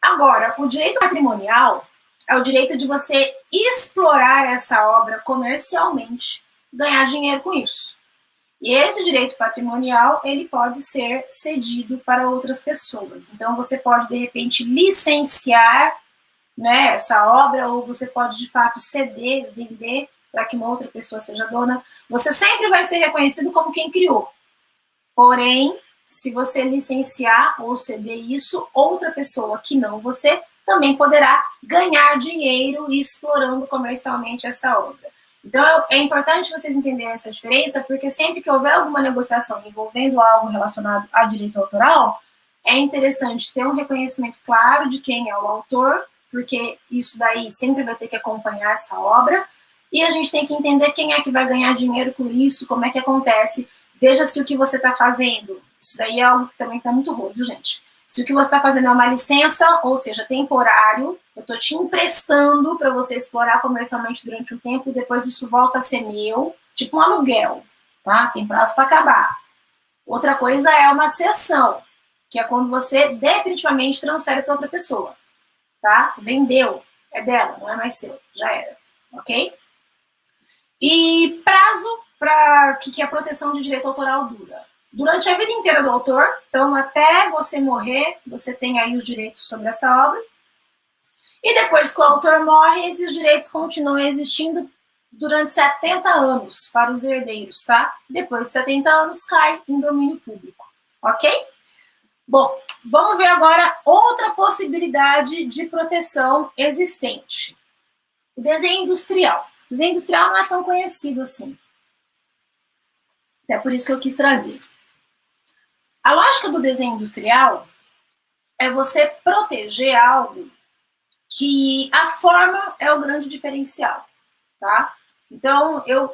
H: Agora, o direito patrimonial é o direito de você explorar essa obra comercialmente, ganhar dinheiro com isso. E esse direito patrimonial, ele pode ser cedido para outras pessoas. Então, você pode, de repente, licenciar, né, essa obra, ou você pode, de fato, ceder, vender, para que uma outra pessoa seja dona. Você sempre vai ser reconhecido como quem criou. Porém, se você licenciar ou ceder isso, outra pessoa que não você, também poderá ganhar dinheiro explorando comercialmente essa obra. Então, é importante vocês entenderem essa diferença, porque sempre que houver alguma negociação envolvendo algo relacionado a direito autoral, é interessante ter um reconhecimento claro de quem é o autor, porque isso daí sempre vai ter que acompanhar essa obra, e a gente tem que entender quem é que vai ganhar dinheiro com isso, como é que acontece. Veja se o que você está fazendo, isso daí é algo que também está muito ruim, viu, gente? Se o que você está fazendo é uma licença, ou seja, temporário, eu estou te emprestando para você explorar comercialmente durante um tempo e depois isso volta a ser meu, tipo um aluguel, tá? Tem prazo para acabar. Outra coisa é uma cessão, que é quando você definitivamente transfere para outra pessoa, tá? Vendeu, é dela, não é mais seu, já era, ok? E prazo para que a proteção de direito autoral dura. Durante a vida inteira do autor, então até você morrer, você tem aí os direitos sobre essa obra. E depois que o autor morre, esses direitos continuam existindo durante 70 anos para os herdeiros, tá? Depois de 70 anos, cai em domínio público, ok? Bom, vamos ver agora outra possibilidade de proteção existente. O desenho industrial. O desenho industrial não é tão conhecido assim. É por isso que eu quis trazer. A lógica do desenho industrial é você proteger algo que a forma é o grande diferencial, tá? Então, eu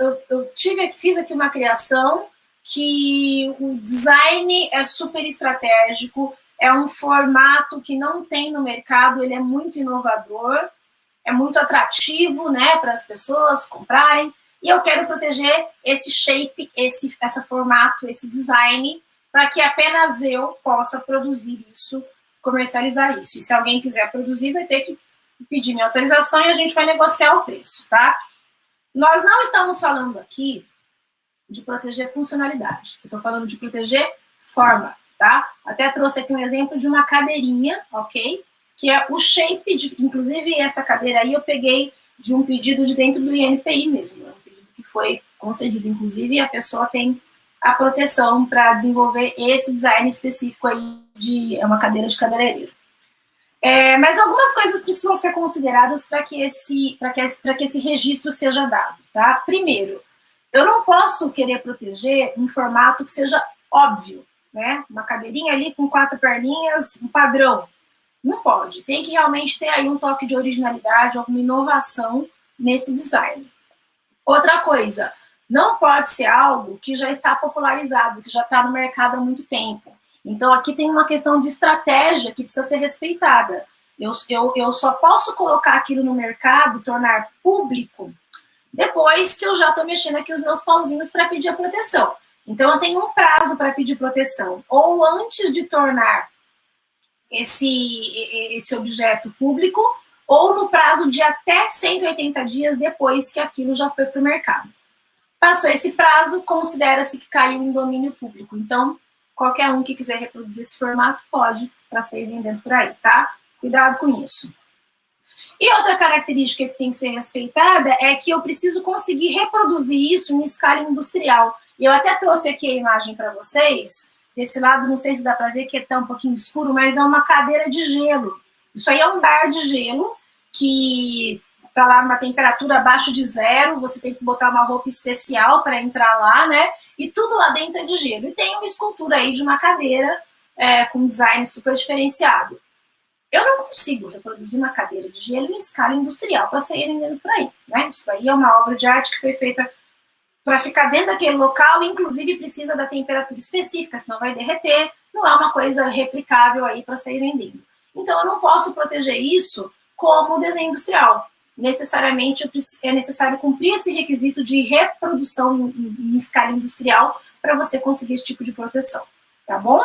H: fiz aqui uma criação que o design é super estratégico, é um formato que não tem no mercado, ele é muito inovador, é muito atrativo, né, para as pessoas comprarem, e eu quero proteger esse shape, esse formato, esse design, para que apenas eu possa produzir isso, comercializar isso. E se alguém quiser produzir, vai ter que pedir minha autorização e a gente vai negociar o preço, tá? Nós não estamos falando aqui de proteger funcionalidade. Eu estou falando de proteger forma, tá? Até trouxe aqui um exemplo de uma cadeirinha, ok? Que é o shape, inclusive essa cadeira aí eu peguei de um pedido de dentro do INPI mesmo, é um pedido que foi concedido, inclusive, e a pessoa tem a proteção para desenvolver esse design específico aí é uma cadeira de cabeleireiro. Mas algumas coisas precisam ser consideradas para que esse registro seja dado, tá? Primeiro, eu não posso querer proteger um formato que seja óbvio, né? Uma cadeirinha ali com 4 perninhas, um padrão. Não pode. Tem que realmente ter aí um toque de originalidade, alguma inovação nesse design. Outra coisa, não pode ser algo que já está popularizado, que já está no mercado há muito tempo. Então, aqui tem uma questão de estratégia que precisa ser respeitada. Eu só posso colocar aquilo no mercado, tornar público, depois que eu já estou mexendo aqui os meus pauzinhos para pedir a proteção. Então, eu tenho um prazo para pedir proteção. Ou antes de tornar esse objeto público, ou no prazo de até 180 dias depois que aquilo já foi para o mercado. Passou esse prazo, considera-se que caiu em domínio público. Então, qualquer um que quiser reproduzir esse formato pode, para sair vendendo por aí, tá? Cuidado com isso. E outra característica que tem que ser respeitada é que eu preciso conseguir reproduzir isso em escala industrial. E eu até trouxe aqui a imagem para vocês. Desse lado, não sei se dá para ver que está um pouquinho escuro, mas é uma cadeira de gelo. Isso aí é um bar de gelo que está lá numa temperatura abaixo de 0, você tem que botar uma roupa especial para entrar lá, né? E tudo lá dentro é de gelo. E tem uma escultura aí de uma cadeira com design super diferenciado. Eu não consigo reproduzir uma cadeira de gelo em escala industrial para sair vendendo por aí, né? Isso aí é uma obra de arte que foi feita para ficar dentro daquele local, e inclusive precisa da temperatura específica, senão vai derreter. Não é uma coisa replicável aí para sair vendendo. Então, eu não posso proteger isso como desenho industrial. Necessariamente é necessário cumprir esse requisito de reprodução em escala industrial para você conseguir esse tipo de proteção, tá bom?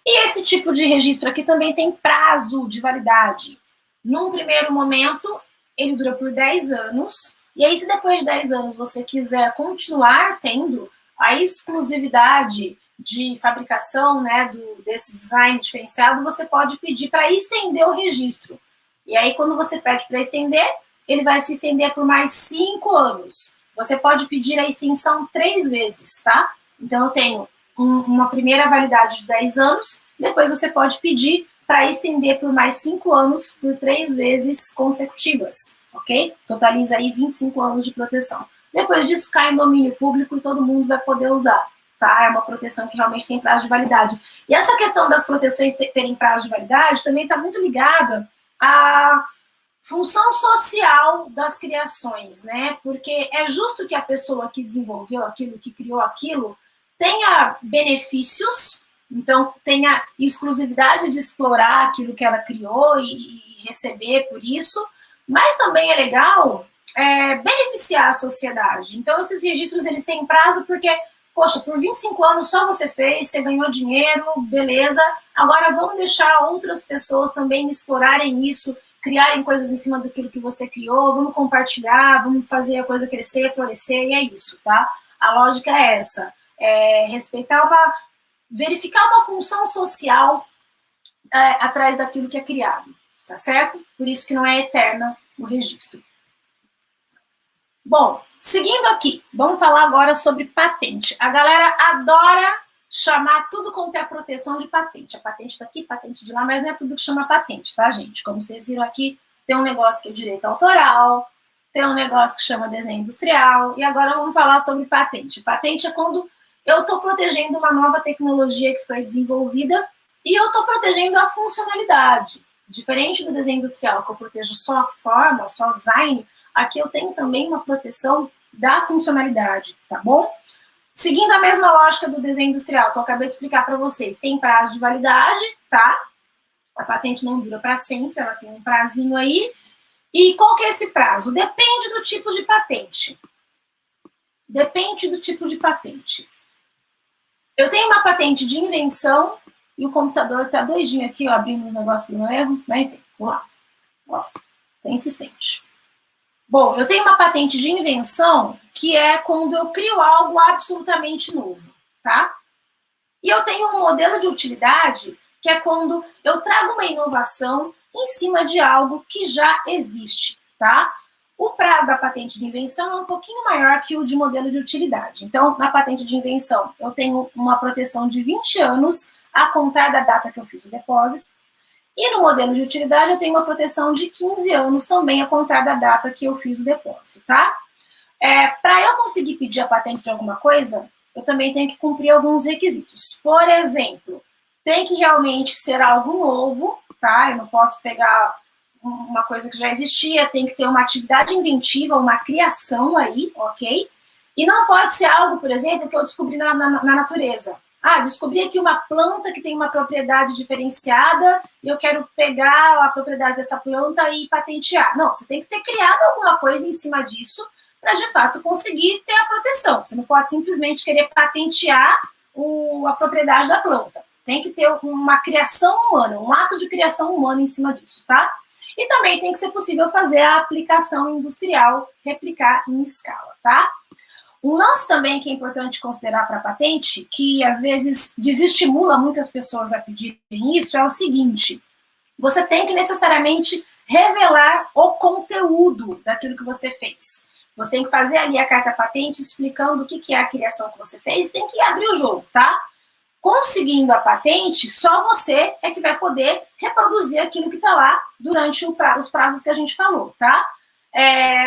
H: E esse tipo de registro aqui também tem prazo de validade. Num primeiro momento, ele dura por 10 anos, e aí se depois de 10 anos você quiser continuar tendo a exclusividade de fabricação, né, desse design diferenciado, você pode pedir para estender o registro. E aí, quando você pede para estender, ele vai se estender por mais 5 anos. Você pode pedir a extensão 3 vezes, tá? Então, eu tenho uma primeira validade de 10 anos, depois você pode pedir para estender por mais 5 anos, por 3 vezes consecutivas, ok? Totaliza aí 25 anos de proteção. Depois disso, cai em domínio público e todo mundo vai poder usar, tá? É uma proteção que realmente tem prazo de validade. E essa questão das proteções terem prazo de validade também está muito ligada a função social das criações, né? Porque é justo que a pessoa que desenvolveu aquilo, que criou aquilo, tenha benefícios, então tenha exclusividade de explorar aquilo que ela criou e receber por isso, mas também é legal beneficiar a sociedade. Então esses registros, eles têm prazo porque, poxa, por 25 anos só você fez, você ganhou dinheiro, beleza, agora vamos deixar outras pessoas também explorarem isso, criarem coisas em cima daquilo que você criou, vamos compartilhar, vamos fazer a coisa crescer, florescer, e é isso, tá? A lógica é essa, verificar uma função social atrás daquilo que é criado, tá certo? Por isso que não é eterna o registro. Bom, seguindo aqui, vamos falar agora sobre patente. A galera adora chamar tudo quanto é proteção de patente. A patente daqui, patente de lá, mas não é tudo que chama patente, tá, gente? Como vocês viram aqui, tem um negócio que é direito autoral, tem um negócio que chama desenho industrial, e agora vamos falar sobre patente. Patente é quando eu estou protegendo uma nova tecnologia que foi desenvolvida e eu estou protegendo a funcionalidade. Diferente do desenho industrial, que eu protejo só a forma, só o design, aqui eu tenho também uma proteção da funcionalidade, tá bom? Seguindo a mesma lógica do desenho industrial que eu acabei de explicar para vocês, tem prazo de validade, tá? A patente não dura para sempre, ela tem um prazinho aí. E qual que é esse prazo? Depende do tipo de patente. Depende do tipo de patente. Eu tenho uma patente de invenção e o computador tá doidinho aqui, ó, abrindo os negócios do meu erro, mas enfim, vamos lá. Ó, tá insistente. Bom, eu tenho uma patente de invenção que é quando eu crio algo absolutamente novo, tá? E eu tenho um modelo de utilidade que é quando eu trago uma inovação em cima de algo que já existe, tá? O prazo da patente de invenção é um pouquinho maior que o de modelo de utilidade. Então, na patente de invenção, eu tenho uma proteção de 20 anos a contar da data que eu fiz o depósito. E no modelo de utilidade, eu tenho uma proteção de 15 anos também a contar da data que eu fiz o depósito, tá? Para eu conseguir pedir a patente de alguma coisa, eu também tenho que cumprir alguns requisitos. Por exemplo, tem que realmente ser algo novo, tá? Eu não posso pegar uma coisa que já existia, tem que ter uma atividade inventiva, uma criação aí, ok? E não pode ser algo, por exemplo, que eu descobri na natureza. Ah, descobri aqui uma planta que tem uma propriedade diferenciada e eu quero pegar a propriedade dessa planta e patentear. Não, você tem que ter criado alguma coisa em cima disso para, de fato, conseguir ter a proteção. Você não pode simplesmente querer patentear a propriedade da planta. Tem que ter uma criação humana, um ato de criação humana em cima disso, tá? E também tem que ser possível fazer a aplicação industrial, replicar em escala, tá? Um lance também que é importante considerar para a patente, que às vezes desestimula muitas pessoas a pedirem isso, é o seguinte: você tem que necessariamente revelar o conteúdo daquilo que você fez. Você tem que fazer ali a carta patente explicando o que é a criação que você fez, tem que abrir o jogo, tá? Conseguindo a patente, só você é que vai poder reproduzir aquilo que está lá durante os prazos que a gente falou, tá?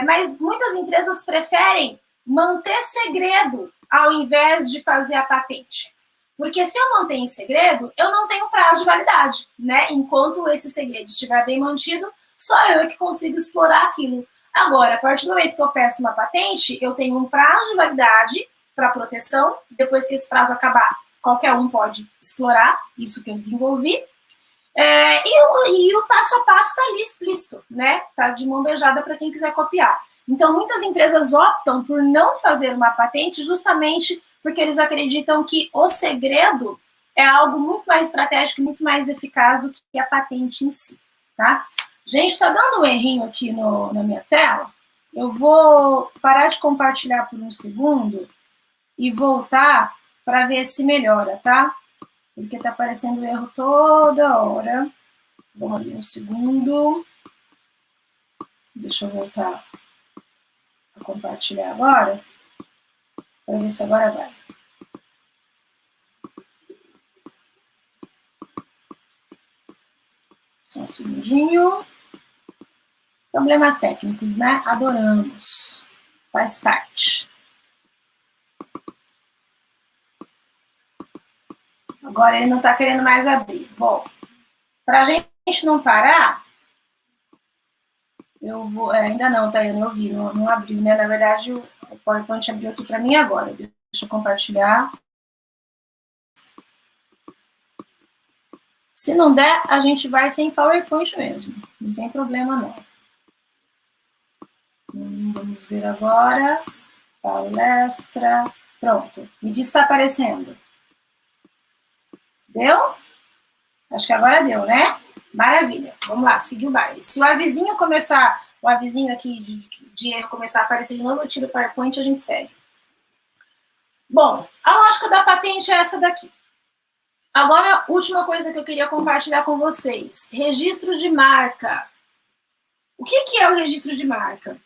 H: Mas muitas empresas preferem manter segredo ao invés de fazer a patente. Porque se eu manter em segredo, eu não tenho prazo de validade, né? Enquanto esse segredo estiver bem mantido, só eu é que consigo explorar aquilo. Agora, a partir do momento que eu peço uma patente, eu tenho um prazo de validade para proteção. Depois que esse prazo acabar, qualquer um pode explorar isso que eu desenvolvi. E o passo a passo está ali explícito, né? Está de mão beijada para quem quiser copiar. Então, muitas empresas optam por não fazer uma patente justamente porque eles acreditam que o segredo é algo muito mais estratégico e muito mais eficaz do que a patente em si, tá? Gente, está dando um errinho aqui na minha tela. Eu vou parar de compartilhar por um segundo e voltar para ver se melhora, tá? Porque está aparecendo erro toda hora. Vamos ali um segundo. Deixa eu voltar a compartilhar agora. Para ver se agora vai. Só um segundinho. Problemas técnicos, né? Adoramos. Faz parte. Agora ele não está querendo mais abrir. Bom, para a gente não parar, eu vou... ainda não, tá? Eu não vi, não abriu, né? Na verdade, o PowerPoint abriu aqui para mim agora. Deixa eu compartilhar. Se não der, a gente vai sem PowerPoint mesmo. Não tem problema, não. Vamos ver agora. Palestra. Pronto. Me diz se está aparecendo. Deu? Acho que agora deu, né? Maravilha. Vamos lá, seguir o baile. Se o avisinho começar, o avisinho aqui de erro começar a aparecer de novo, eu tiro o PowerPoint e a gente segue. Bom, a lógica da patente é essa daqui. Agora, a última coisa que eu queria compartilhar com vocês. Registro de marca. O que é o registro de marca?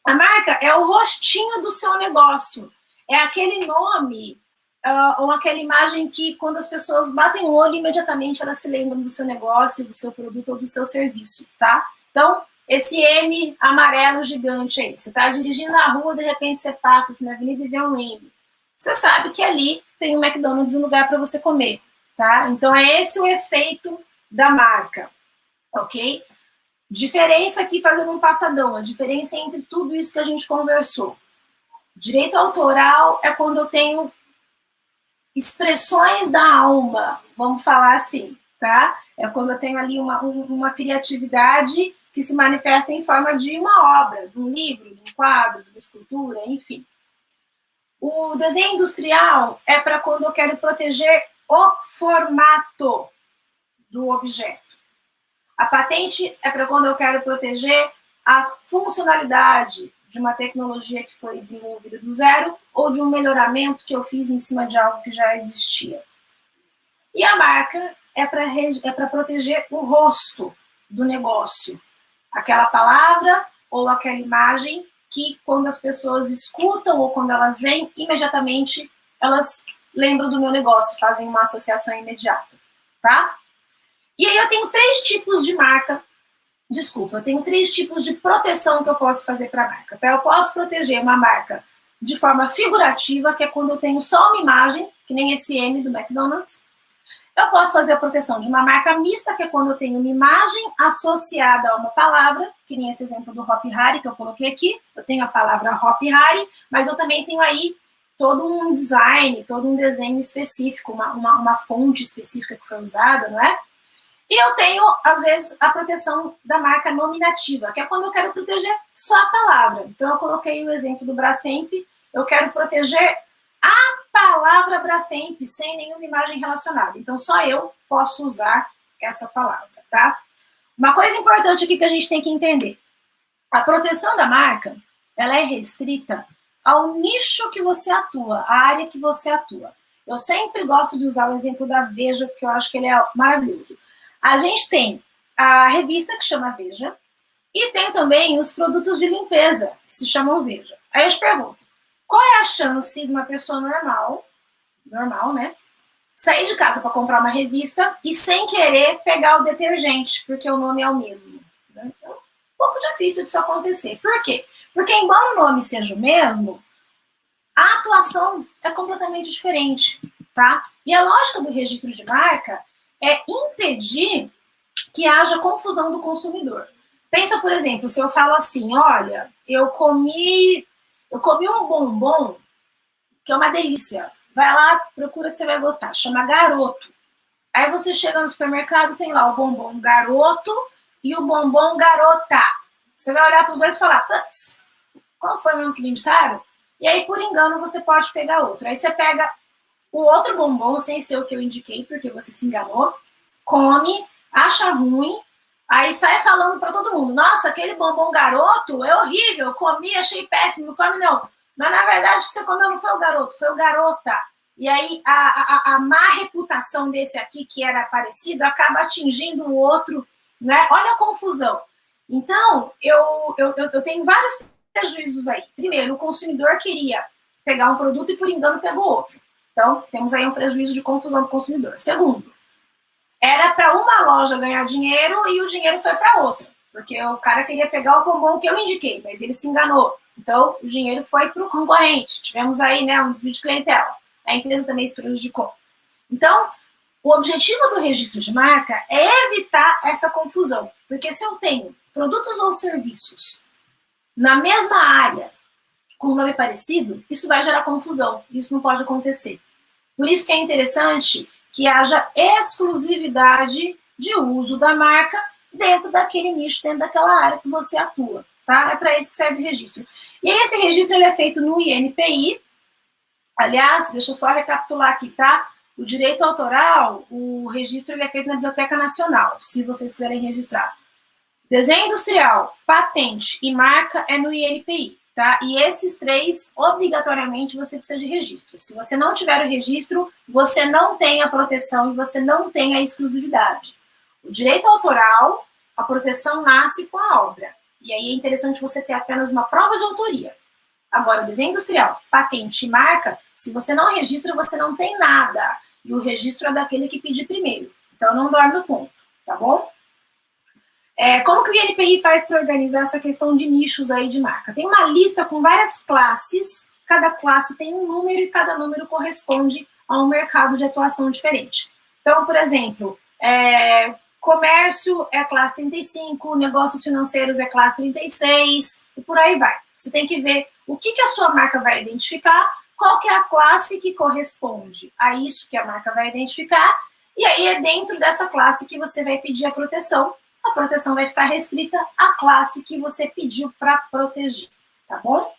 H: A marca é o rostinho do seu negócio. É aquele nome ou aquela imagem que, quando as pessoas batem o olho, imediatamente elas se lembram do seu negócio, do seu produto ou do seu serviço, tá? Então, esse M amarelo gigante aí. Você está dirigindo na rua, de repente você passa assim, na avenida e vê um M. Você sabe que ali tem um McDonald's, um lugar para você comer, tá? Então, é esse o efeito da marca, ok? Diferença aqui, fazendo um passadão, a diferença entre tudo isso que a gente conversou. Direito autoral é quando eu tenho expressões da alma, vamos falar assim, tá? É quando eu tenho ali uma criatividade que se manifesta em forma de uma obra, de um livro, de um quadro, de uma escultura, enfim. O desenho industrial é para quando eu quero proteger o formato do objeto. A patente é para quando eu quero proteger a funcionalidade de uma tecnologia que foi desenvolvida do zero ou de um melhoramento que eu fiz em cima de algo que já existia. E a marca é para proteger o rosto do negócio. Aquela palavra ou aquela imagem que, quando as pessoas escutam ou quando elas veem, imediatamente elas lembram do meu negócio, fazem uma associação imediata, tá? E aí eu tenho três tipos de marca, eu tenho três tipos de proteção que eu posso fazer para a marca. Então, eu posso proteger uma marca de forma figurativa, que é quando eu tenho só uma imagem, que nem esse M do McDonald's. Eu posso fazer a proteção de uma marca mista, que é quando eu tenho uma imagem associada a uma palavra, que nem esse exemplo do Hopi Hari, que eu coloquei aqui. Eu tenho a palavra Hopi Hari, mas eu também tenho aí todo um design, todo um desenho específico, uma fonte específica que foi usada, não é? E eu tenho, às vezes, a proteção da marca nominativa, que é quando eu quero proteger só a palavra. Então, eu coloquei o exemplo do Brastemp, eu quero proteger a palavra Brastemp, sem nenhuma imagem relacionada. Então, só eu posso usar essa palavra, tá? Uma coisa importante aqui que a gente tem que entender. A proteção da marca, ela é restrita ao nicho que você atua, à área que você atua. Eu sempre gosto de usar o exemplo da Veja, porque eu acho que ele é maravilhoso. A gente tem a revista que chama Veja e tem também os produtos de limpeza que se chamam Veja. Aí eu te pergunto, qual é a chance de uma pessoa normal, né, sair de casa para comprar uma revista e sem querer pegar o detergente, porque o nome é o mesmo? Né? É um pouco difícil disso acontecer. Por quê? Porque embora o nome seja o mesmo, a atuação é completamente diferente, tá? E a lógica do registro de marca é impedir que haja confusão do consumidor. Pensa, por exemplo, se eu falo assim, olha, eu comi um bombom, que é uma delícia. Vai lá, procura que você vai gostar. Chama Garoto. Aí você chega no supermercado, tem lá o bombom Garoto e o bombom Garota. Você vai olhar para os dois e falar, putz, qual foi mesmo que me indicaram? E aí, por engano, você pode pegar outro. Aí você pega o outro bombom, sem ser o que eu indiquei, porque você se enganou, come, acha ruim, aí sai falando para todo mundo, nossa, aquele bombom Garoto é horrível, comi, achei péssimo, não come não. Mas, na verdade, o que você comeu não foi o Garoto, foi o Garota. E aí, a má reputação desse aqui, que era parecido, acaba atingindo o outro, né? Olha a confusão. Então, eu tenho vários prejuízos aí. Primeiro, o consumidor queria pegar um produto e, por engano, pegou outro. Então, temos aí um prejuízo de confusão do consumidor. Segundo, era para uma loja ganhar dinheiro e o dinheiro foi para outra. Porque o cara queria pegar o bombom que eu indiquei, mas ele se enganou. Então, o dinheiro foi para o concorrente. Tivemos aí, né, um desvio de clientela. A empresa também se prejudicou. Então, o objetivo do registro de marca é evitar essa confusão. Porque se eu tenho produtos ou serviços na mesma área, com um nome parecido, isso vai gerar confusão. Isso não pode acontecer. Por isso que é interessante que haja exclusividade de uso da marca dentro daquele nicho, dentro daquela área que você atua, tá? É para isso que serve o registro. E aí, esse registro ele é feito no INPI. Aliás, deixa eu só recapitular aqui, tá? O direito autoral, o registro ele é feito na Biblioteca Nacional, se vocês quiserem registrar. Desenho industrial, patente e marca é no INPI, tá? E esses três, obrigatoriamente, você precisa de registro. Se você não tiver o registro, você não tem a proteção e você não tem a exclusividade. O direito autoral, a proteção nasce com a obra. E aí é interessante você ter apenas uma prova de autoria. Agora, o desenho industrial, patente e marca, se você não registra, você não tem nada. E o registro é daquele que pedir primeiro. Então, não dorme no ponto, tá bom? Como que o INPI faz para organizar essa questão de nichos aí de marca? Tem uma lista com várias classes, cada classe tem um número e cada número corresponde a um mercado de atuação diferente. Então, por exemplo, comércio é classe 35, negócios financeiros é classe 36, e por aí vai. Você tem que ver o que a sua marca vai identificar, qual que é a classe que corresponde a isso que a marca vai identificar, e aí é dentro dessa classe que você vai pedir a proteção vai ficar restrita à classe que você pediu para proteger, tá bom?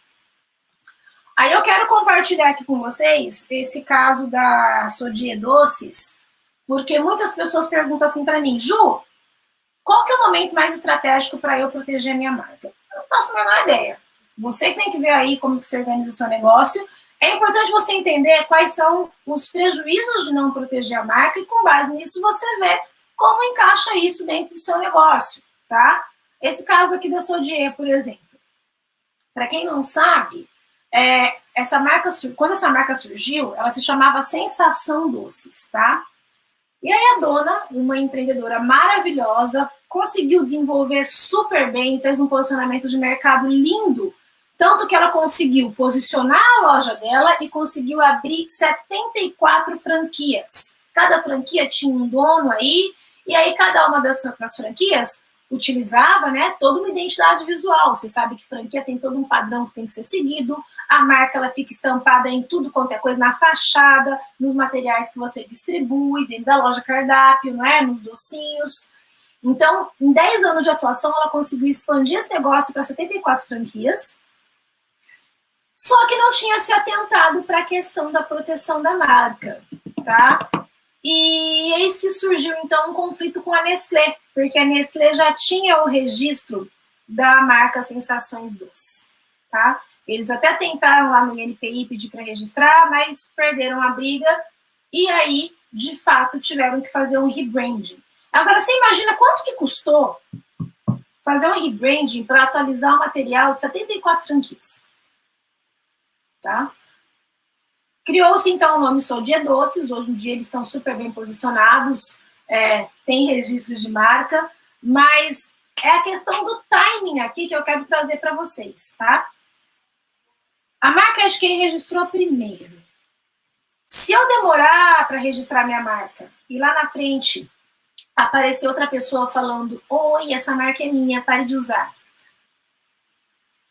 H: Aí eu quero compartilhar aqui com vocês esse caso da Sodier Doces, porque muitas pessoas perguntam assim para mim, Ju, qual que é o momento mais estratégico para eu proteger a minha marca? Eu não faço a menor ideia. Você tem que ver aí como que você organiza o seu negócio. É importante você entender quais são os prejuízos de não proteger a marca e com base nisso você vê como encaixa isso dentro do seu negócio, tá? Esse caso aqui da Sodier, por exemplo. Para quem não sabe, quando essa marca surgiu, ela se chamava Sensação Doces, tá? E aí a dona, uma empreendedora maravilhosa, conseguiu desenvolver super bem, fez um posicionamento de mercado lindo, tanto que ela conseguiu posicionar a loja dela e conseguiu abrir 74 franquias. Cada franquia tinha um dono aí, e aí cada uma das franquias utilizava, né, toda uma identidade visual. Você sabe que franquia tem todo um padrão que tem que ser seguido, a marca ela fica estampada em tudo quanto é coisa, na fachada, nos materiais que você distribui, dentro da loja cardápio, não é? Nos docinhos. Então, em 10 anos de atuação, ela conseguiu expandir esse negócio para 74 franquias, só que não tinha se atentado para a questão da proteção da marca, tá? E eis que surgiu, então, um conflito com a Nestlé, porque a Nestlé já tinha o registro da marca Sensações Doces, tá? Eles até tentaram lá no INPI pedir para registrar, mas perderam a briga e aí, de fato, tiveram que fazer um rebranding. Agora, você imagina quanto que custou fazer um rebranding para atualizar o material de 74 franquias, tá? Criou-se, então, o nome Sodier Doces. Hoje em dia eles estão super bem posicionados, tem registros de marca, mas é a questão do timing aqui que eu quero trazer para vocês, tá? A marca é de quem registrou primeiro. Se eu demorar para registrar minha marca e lá na frente aparecer outra pessoa falando, oi, essa marca é minha, pare de usar.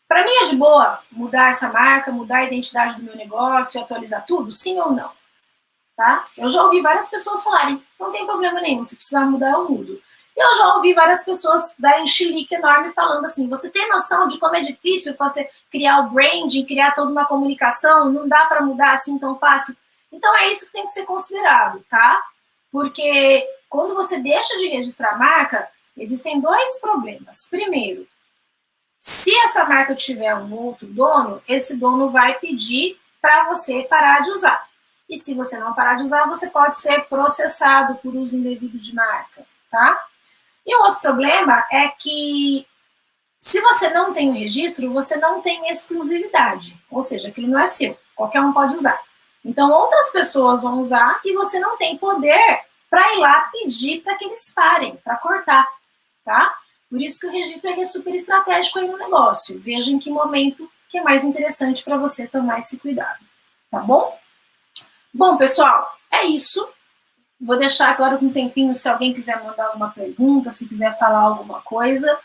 H: Para mim é de boa mudar essa marca, mudar a identidade do meu negócio, atualizar tudo? Sim ou não? Tá? Eu já ouvi várias pessoas falarem, não tem problema nenhum, se precisar mudar, eu mudo. Eu já ouvi várias pessoas darem chilique enorme falando assim, você tem noção de como é difícil você criar o branding, criar toda uma comunicação, não dá para mudar assim tão fácil? Então é isso que tem que ser considerado, tá? Porque quando você deixa de registrar a marca, existem dois problemas. Primeiro, se essa marca tiver um outro dono, esse dono vai pedir para você parar de usar. E se você não parar de usar, você pode ser processado por uso indevido de marca, tá? E o outro problema é que se você não tem o registro, você não tem exclusividade. Ou seja, aquilo não é seu, qualquer um pode usar. Então, outras pessoas vão usar e você não tem poder para ir lá pedir para que eles parem, para cortar, tá? Por isso que o registro é super estratégico aí no negócio. Veja em que momento que é mais interessante para você tomar esse cuidado, tá bom? Bom, pessoal, é isso. Vou deixar agora um tempinho se alguém quiser mandar alguma pergunta, se quiser falar alguma coisa.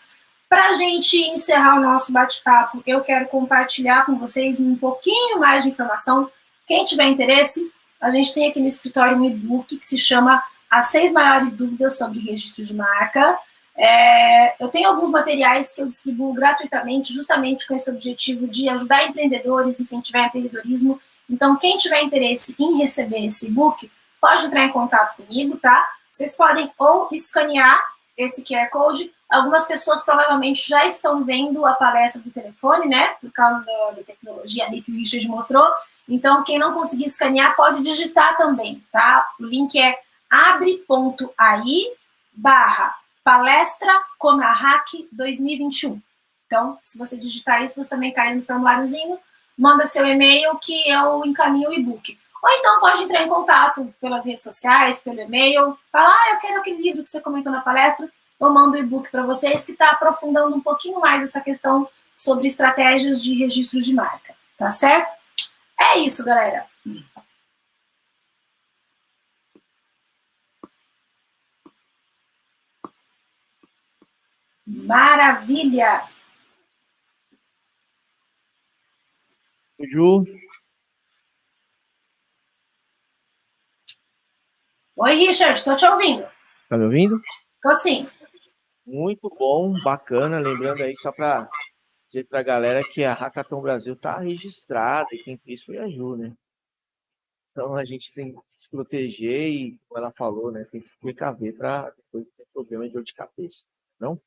H: Para a gente encerrar o nosso bate-papo, eu quero compartilhar com vocês um pouquinho mais de informação. Quem tiver interesse, a gente tem aqui no escritório um e-book que se chama As 6 Maiores Dúvidas sobre Registro de Marca. Eu tenho alguns materiais que eu distribuo gratuitamente, justamente com esse objetivo de ajudar empreendedores, incentivar empreendedorismo. Então, quem tiver interesse em receber esse e-book, pode entrar em contato comigo, tá? Vocês podem ou escanear esse QR Code. Algumas pessoas provavelmente já estão vendo a palestra do telefone, né? Por causa da tecnologia ali que o Richard mostrou. Então, quem não conseguir escanear, pode digitar também, tá? O link é abre.ai/palestra CONAHAC 2021. Então, se você digitar isso, você também cai no formuláriozinho, manda seu e-mail que eu encaminho o e-book. Ou então pode entrar em contato pelas redes sociais, pelo e-mail, falar, eu quero aquele livro que você comentou na palestra, eu mando o e-book para vocês, que está aprofundando um pouquinho mais essa questão sobre estratégias de registro de marca, tá certo? É isso, galera. Maravilha!
D: Ju.
H: Oi, Richard, estou te ouvindo.
D: Tá me ouvindo?
H: Tô sim.
D: Muito bom, bacana. Lembrando aí, só para dizer para a galera que a Hackathon Brasil tá registrada e quem fez foi a Ju, né? Então a gente tem que se proteger e, como ela falou, né? Tem que precaver para depois ter problema de dor de cabeça, não?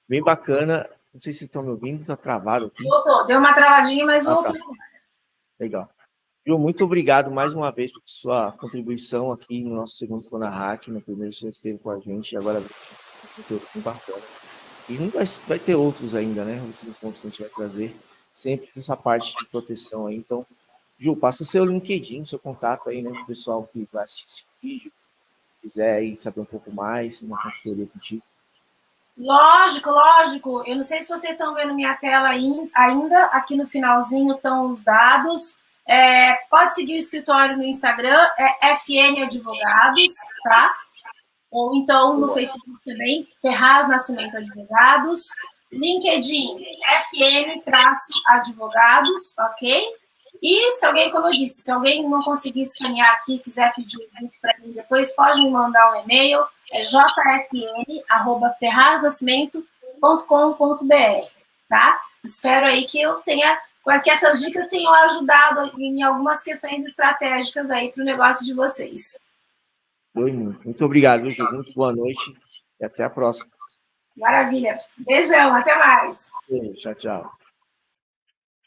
D: Bem bacana. Não sei se vocês estão me ouvindo, tá travado aqui.
H: Voltou, deu uma travadinha, mas voltou.
D: Tá. Legal. Ju, muito obrigado mais uma vez por sua contribuição aqui no nosso segundo CONAHAC. No primeiro você esteve com a gente e agora muito bacana. E vai ter outros ainda, né? Outros encontros que a gente vai trazer. Sempre essa parte de proteção aí. Então, Ju, passa seu LinkedIn, seu contato aí, né? Para o pessoal que vai assistir esse vídeo, quiser aí saber um pouco mais, uma consultoria contigo.
H: Lógico, lógico. Eu não sei se vocês estão vendo minha tela ainda. Aqui no finalzinho estão os dados. Pode seguir o escritório no Instagram, é FN Advogados, tá? Ou então no Facebook também, Ferraz Nascimento Advogados. LinkedIn, FN-Advogados, ok? E se alguém, como eu disse, se alguém não conseguir escanear aqui, quiser pedir o link para mim depois, pode me mandar um e-mail, é jfn@ferraznascimento.com.br, tá? Espero aí que essas dicas tenham ajudado em algumas questões estratégicas aí para o negócio de vocês.
D: Muito obrigado, Ju. Muito boa noite e até a próxima.
H: Maravilha. Beijão, até mais.
D: Tchau, tchau.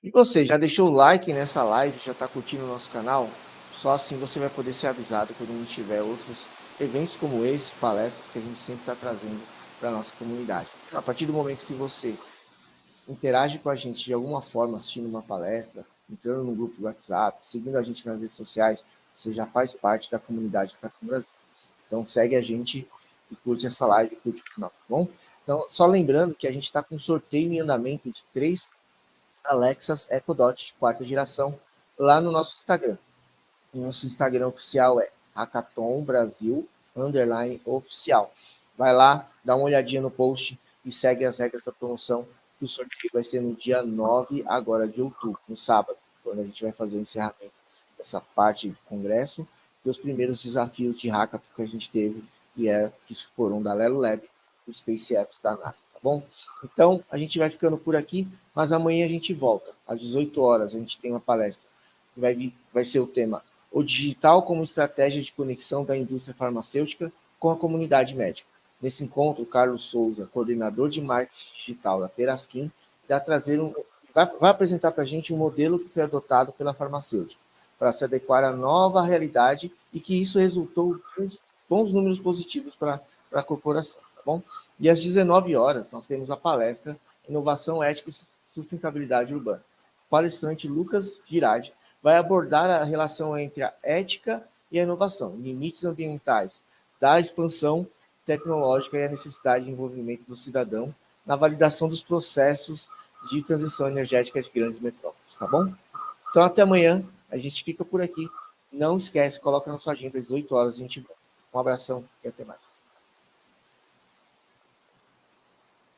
D: E você, já deixou o like nessa live? Já está curtindo o nosso canal? Só assim você vai poder ser avisado quando a gente tiver outros eventos como esse, palestras que a gente sempre está trazendo para a nossa comunidade. A partir do momento que você interage com a gente de alguma forma, assistindo uma palestra, entrando no grupo do WhatsApp, seguindo a gente nas redes sociais, você já faz parte da comunidade Hackathon Brasil. Então segue a gente e curte essa live, curte o canal, tá bom? Então, só lembrando que a gente está com um sorteio em andamento de 3 Alexas Echo Dot de 4ª geração lá no nosso Instagram. O nosso Instagram oficial é Hackathon Brasil _oficial. Vai lá, dá uma olhadinha no post e segue as regras da promoção. O sorteio vai ser no dia 9 agora de outubro, no sábado, quando a gente vai fazer o encerramento dessa parte do congresso e os primeiros desafios de Hackathon que a gente teve, que foram da Lelo Lab e SpaceX da NASA, tá bom? Então, a gente vai ficando por aqui, mas amanhã a gente volta. Às 18 horas a gente tem uma palestra que vai ser o tema O Digital como Estratégia de Conexão da Indústria Farmacêutica com a Comunidade Médica. Nesse encontro, o Carlos Souza, coordenador de marketing digital da Teraskin, vai apresentar para a gente um modelo que foi adotado pela farmacêutica para se adequar à nova realidade e que isso resultou em bons números positivos para a corporação, tá bom? E às 19 horas nós temos a palestra Inovação, Ética e Sustentabilidade Urbana. O palestrante Lucas Girardi vai abordar a relação entre a ética e a inovação, limites ambientais da expansão tecnológica e a necessidade de envolvimento do cidadão na validação dos processos de transição energética de grandes metrópoles, tá bom? Então, até amanhã, a gente fica por aqui. Não esquece, coloca na sua agenda às 18 horas, a gente volta. Um abração e até mais.